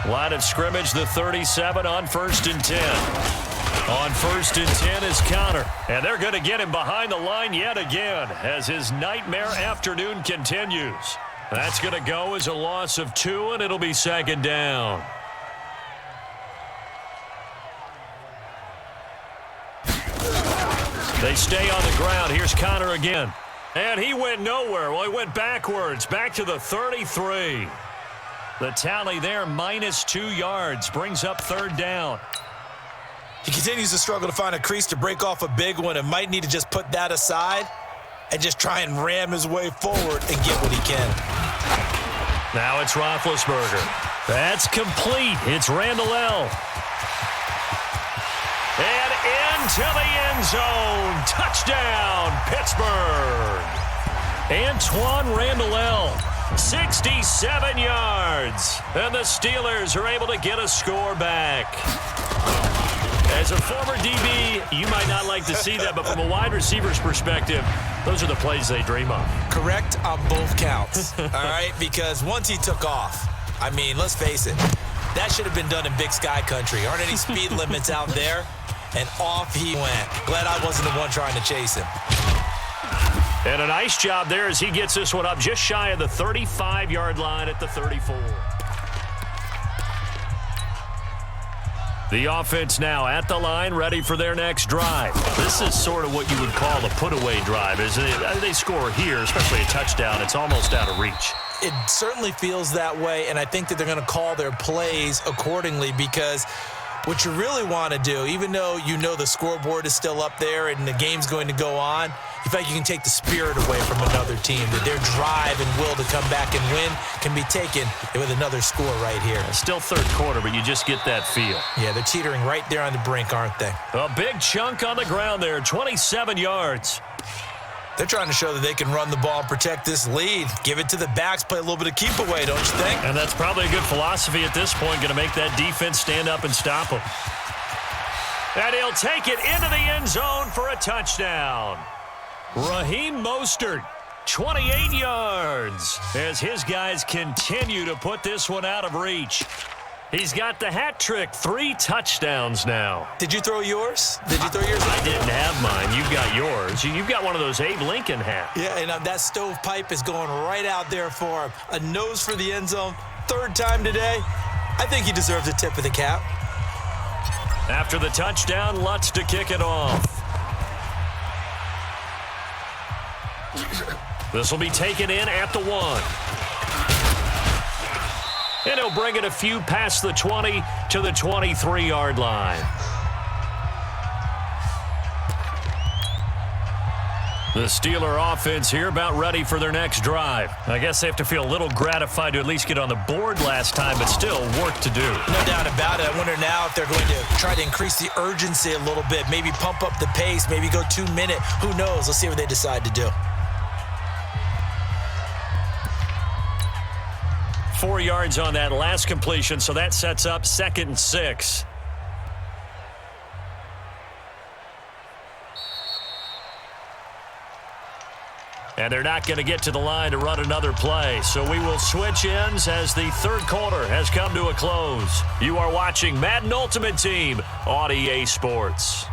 Line of scrimmage, the 37 on 1st and 10. On 1st and 10 is Conner. And they're going to get him behind the line yet again as his nightmare afternoon continues. That's going to go as a loss of 2, and it'll be 2nd down. They stay on the ground. Here's Conner again. And he went nowhere. Well, he went backwards, back to the 33. The tally there, -2 yards, brings up 3rd down. He continues to struggle to find a crease to break off a big one and might need to just put that aside and just try and ram his way forward and get what he can. Now it's Roethlisberger. That's complete. It's Randall L. And into the end zone. Touchdown, Pittsburgh. Antoine Randall L. 67 yards. And the Steelers are able to get a score back. As a former DB, you might not like to see that, but from a wide receiver's perspective, those are the plays they dream of. Correct on both counts, all right? Because once he took off, I mean, let's face it, that should have been done in Big Sky Country. Aren't any speed limits out there? And off he went. Glad I wasn't the one trying to chase him. And a nice job there as he gets this one up just shy of the 35-yard line at the 34. The offense now at the line, ready for their next drive. This is sort of what you would call a put-away drive, isn't it? They score here, especially a touchdown. It's almost out of reach. It certainly feels that way, and I think that they're going to call their plays accordingly because what you really want to do, even though you know the scoreboard is still up there and the game's going to go on, you feel like you can take the spirit away from another team, that their drive and will to come back and win can be taken with another score right here. Still 3rd quarter, but you just get that feel. Yeah, they're teetering right there on the brink, aren't they? A big chunk on the ground there, 27 yards. They're trying to show that they can run the ball and protect this lead. Give it to the backs, play a little bit of keep away, don't you think? And that's probably a good philosophy at this point, going to make that defense stand up and stop them. And he'll take it into the end zone for a touchdown. Raheem Mostert, 28 yards, as his guys continue to put this one out of reach. He's got the hat trick, 3 touchdowns now. Did you throw yours? Did you throw yours? I didn't have mine. You've got yours. You've got one of those Abe Lincoln hats. Yeah, and that stovepipe is going right out there for him. A nose for the end zone. 3rd time today. I think he deserves a tip of the cap. After the touchdown, Lutz to kick it off. This will be taken in at the 1. And he'll bring it a few past the 20 to the 23-yard line. The Steeler offense here about ready for their next drive. I guess they have to feel a little gratified to at least get on the board last time, but still work to do. No doubt about it. I wonder now if they're going to try to increase the urgency a little bit, maybe pump up the pace, maybe go 2-minute. Who knows? Let's see what they decide to do. 4 yards on that last completion, so that sets up 2nd and 6. And they're not going to get to the line to run another play. So we will switch ends as the 3rd quarter has come to a close. You are watching Madden Ultimate Team on EA Sports.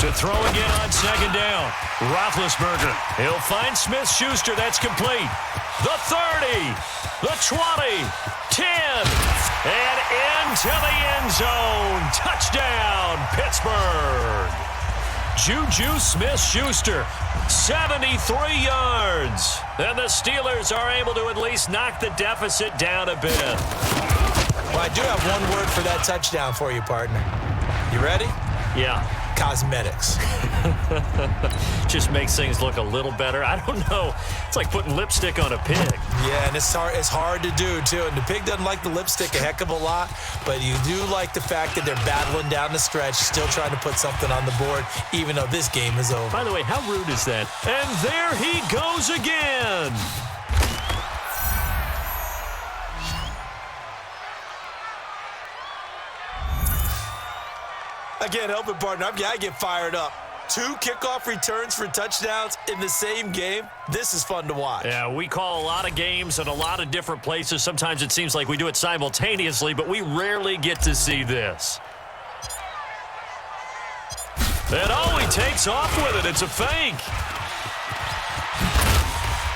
To throw again on 2nd down. Roethlisberger. He'll find Smith-Schuster. That's complete. The 30. The 20. 10. And into the end zone. Touchdown, Pittsburgh. Juju Smith-Schuster, 73 yards. And the Steelers are able to at least knock the deficit down a bit. Well, I do have one word for that touchdown for you, partner. You ready? Yeah. Cosmetics. Just makes things look a little better. I don't know. It's like putting lipstick on a pig. Yeah, and it's hard to do, too. And the pig doesn't like the lipstick a heck of a lot, but you do like the fact that they're battling down the stretch, still trying to put something on the board, even though this game is over. By the way, how rude is that? And there he goes again. I can't help it, partner. I get fired up. 2 kickoff returns for touchdowns in the same game. This is fun to watch. Yeah, we call a lot of games in a lot of different places. Sometimes it seems like we do it simultaneously, but we rarely get to see this. And he takes off with it. It's a fake.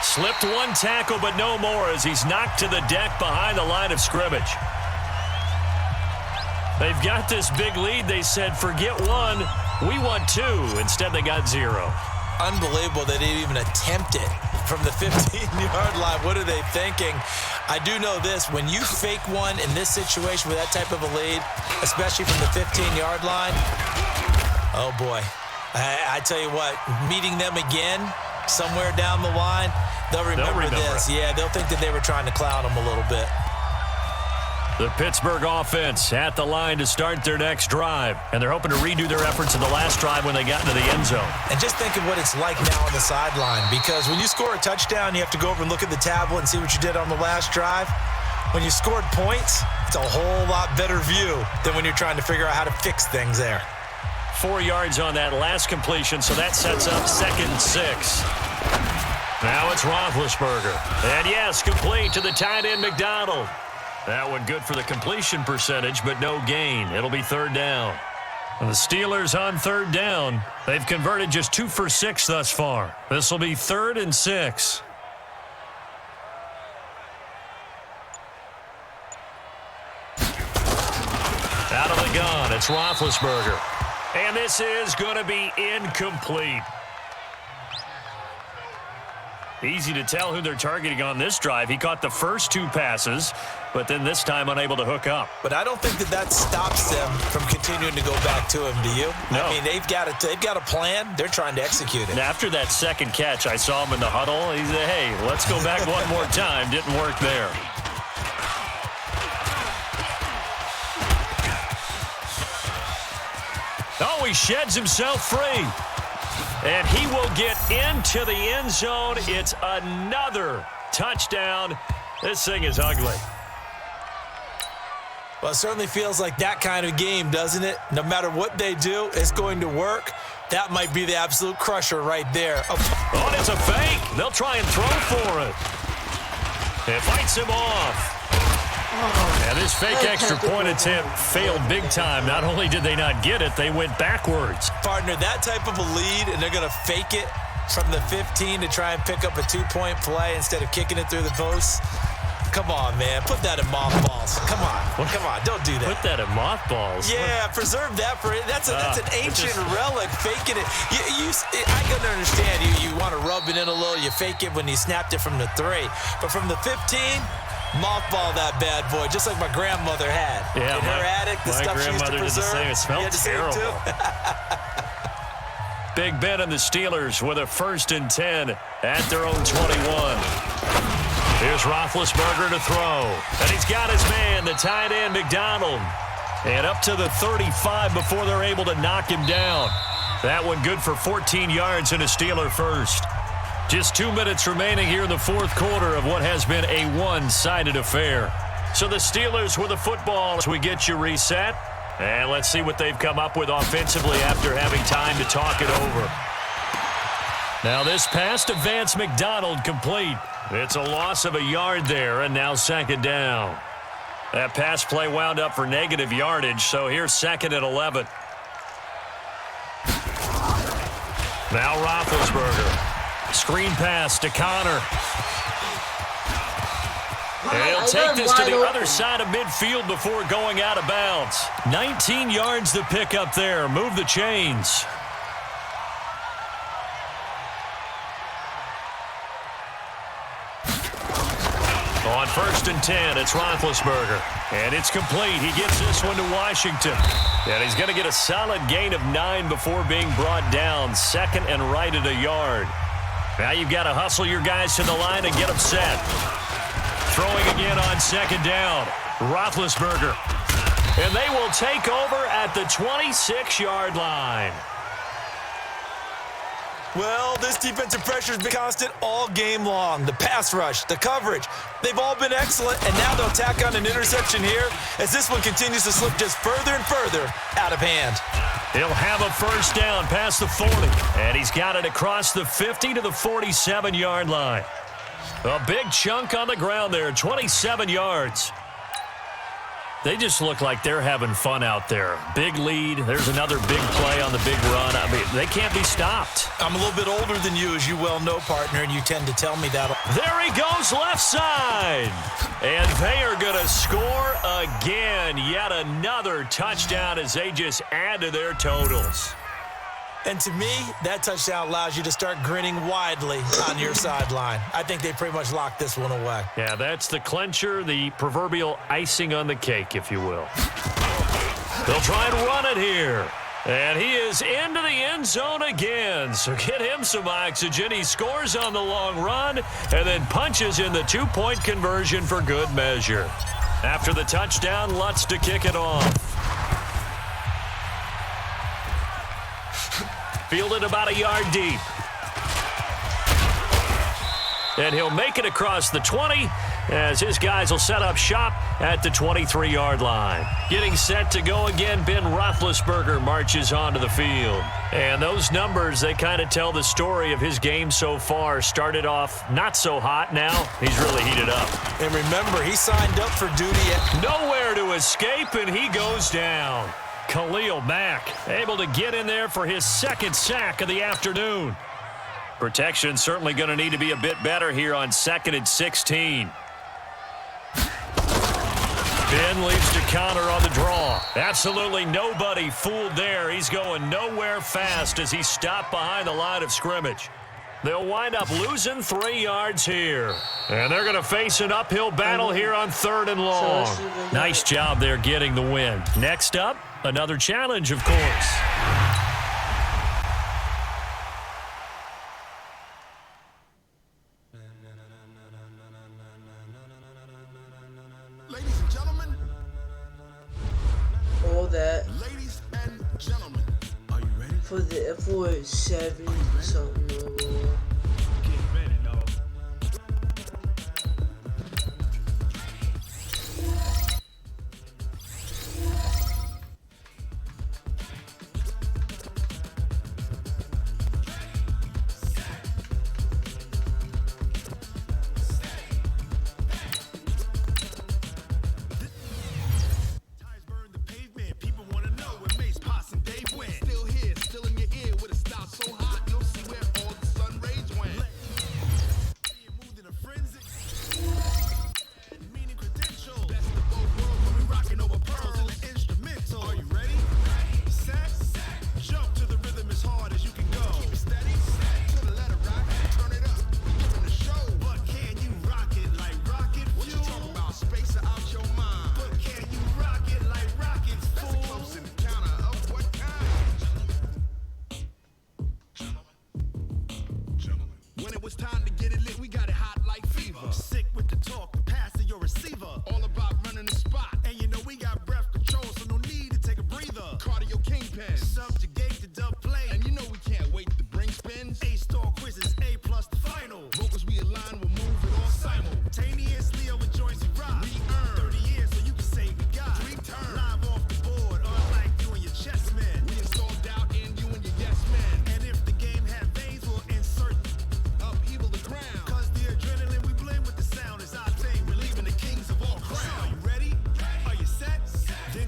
Slipped one tackle, but no more as he's knocked to the deck behind the line of scrimmage. They've got this big lead. They said, forget 1. We want 2. Instead, they got 0. Unbelievable that they even attempt it from the 15-yard line. What are they thinking? I do know this. When you fake one in this situation with that type of a lead, especially from the 15-yard line, oh, boy. I tell you what, meeting them again somewhere down the line, they'll remember this. Yeah, they'll think that they were trying to clown them a little bit. The Pittsburgh offense at the line to start their next drive. And they're hoping to redo their efforts in the last drive when they got into the end zone. And just think of what it's like now on the sideline. Because when you score a touchdown, you have to go over and look at the tablet and see what you did on the last drive. When you scored points, it's a whole lot better view than when you're trying to figure out how to fix things there. 4 yards on that last completion, so that sets up 2nd and 6. Now it's Roethlisberger. And yes, complete to the tight end McDonald. That one good for the completion percentage, but no gain. It'll be 3rd down. And the Steelers on 3rd down. They've converted just 2 for 6 thus far. This will be 3rd and 6. Out of the gun, it's Roethlisberger. And this is going to be incomplete. Easy to tell who they're targeting on this drive. He caught the first 2 passes, but then this time unable to hook up. But I don't think that stops them from continuing to go back to him, do you? No. I mean, they've got a plan. They're trying to execute it. And after that second catch, I saw him in the huddle. He said, hey, let's go back one more time. Didn't work there. Oh, he sheds himself free. And he will get into the end zone. It's another touchdown. This thing is ugly. Well, it certainly feels like that kind of game, doesn't it? No matter what they do, it's going to work. That might be the absolute crusher right there. Oh, and it's a fake. They'll try and throw for it. It fights him off. And this fake extra point attempt failed big time. Not only did they not get it, they went backwards. Partner, that type of a lead, and they're going to fake it from the 15 to try and pick up a 2-point play instead of kicking it through the posts. Come on, man. Put that in mothballs. Come on. Come on. Don't do that. Put that in mothballs? Yeah, preserve that for it. That's an ancient relic, faking it. I can understand you want to rub it in a little. You fake it when you snapped it from the 3. But from the 15, mothball that bad boy, just like my grandmother had. Yeah, in her attic, the stuff she used to preserve. Did the same. It smelled terrible. Big Ben and the Steelers with a 1st and 10 at their own 21. Here's Roethlisberger to throw. And he's got his man, the tight end, McDonald. And up to the 35 before they're able to knock him down. That one good for 14 yards and a Steeler first. Just 2 minutes remaining here in the 4th quarter of what has been a one-sided affair. So the Steelers with the football as we get you reset. And let's see what they've come up with offensively after having time to talk it over. Now this pass to Vance McDonald complete. It's a loss of a yard there, and now 2nd down. That pass play wound up for negative yardage, so here's 2nd and 11. Now Roethlisberger. Screen pass to Connor. He'll take this to the other side of midfield before going out of bounds. 19 yards to pick up there. Move the chains. 1st and 10. It's Roethlisberger. And it's complete. He gives this one to Washington. And he's going to get a solid gain of 9 before being brought down. Second and right at a yard. Now you've got to hustle your guys to the line and get them set. Throwing again on 2nd down. Roethlisberger. And they will take over at the 26-yard line. Well, this defensive pressure has been constant all game long. The pass rush, the coverage, they've all been excellent, and now they'll tack on an interception here as this one continues to slip just further and further out of hand. He'll have a 1st down past the 40, and he's got it across the 50 to the 47-yard line. A big chunk on the ground there, 27 yards. They just look like they're having fun out there. Big lead. There's another big play on the big run. I mean, they can't be stopped. I'm a little bit older than you, as you well know, partner, and you tend to tell me that. There he goes, left side. And they are going to score again. Yet another touchdown as they just add to their totals. And to me, that touchdown allows you to start grinning widely on your sideline. I think they pretty much locked this one away. Yeah, that's the clincher, the proverbial icing on the cake, if you will. They'll try and run it here. And he is into the end zone again. So get him some oxygen. He scores on the long run and then punches in the 2-point conversion for good measure. After the touchdown, Lutz to kick it off. Fielded about a yard deep. And he'll make it across the 20 as his guys will set up shop at the 23-yard line. Getting set to go again, Ben Roethlisberger marches onto the field. And those numbers, they kind of tell the story of his game so far. Started off not so hot. Now he's really heated up. And remember, he signed up for duty at nowhere to escape, and he goes down. Khalil Mack able to get in there for his 2nd sack of the afternoon. Protection certainly going to need to be a bit better here on 2nd and 16. Ben leaves to counter on the draw. Absolutely nobody fooled there. He's going nowhere fast as he stopped behind the line of scrimmage. They'll wind up losing 3 yards here. And they're going to face an uphill battle here on 3rd and long. Nice job there getting the win. Next up, another challenge, of course. Ladies and gentlemen. All that. Ladies and gentlemen. Are you ready? For the F7 something. Get ready, dog.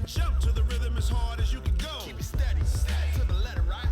Jump to the rhythm as hard as you can go. Keep it steady, to the letter, right?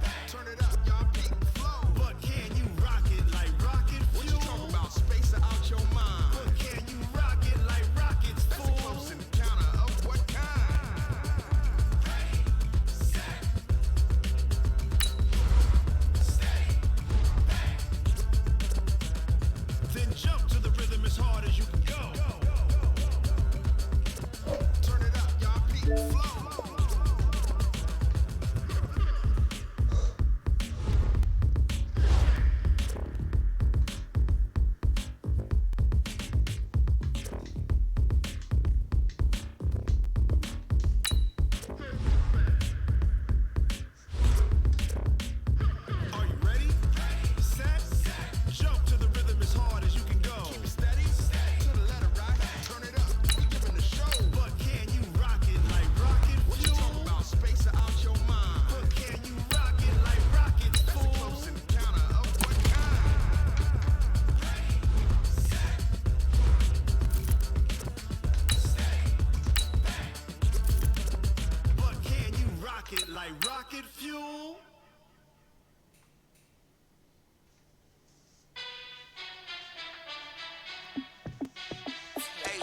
it like rocket fuel. Hey,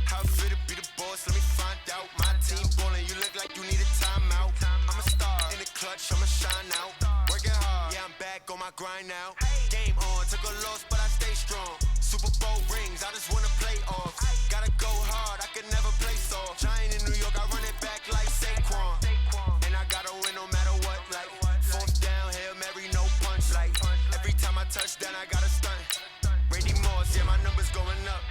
how it feel to be the boss? Let me find out. My team ballin', you look like you need a timeout. I'm a star in the clutch, I'ma shine out. Working hard, yeah, I'm back on my grind now. Game on, took a loss, but I stay strong. Super Bowl rings, I just wanna play off. Gotta go hard, I can never play soft. Giant in New York, I run it back like Saquon. And I gotta win no matter what, like fourth down, Hail Mary, no punch. Like every time I touch down, I gotta stunt. Randy Moss, yeah, my numbers going up.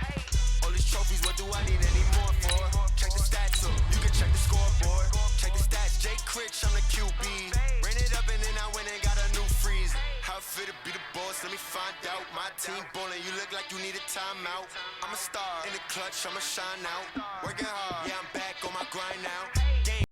All these trophies, what do I need any more for? Check the stats up, you can check the scoreboard. Check the stats, Jay Critch, I'm the QB. Ran it up and then I went and got a new freeze. How it feel to be the boss, let me find out. My team ballin', you look like you need a timeout. I'm a star in the clutch, I'ma shine out. Working hard, yeah, I'm back on my grind now.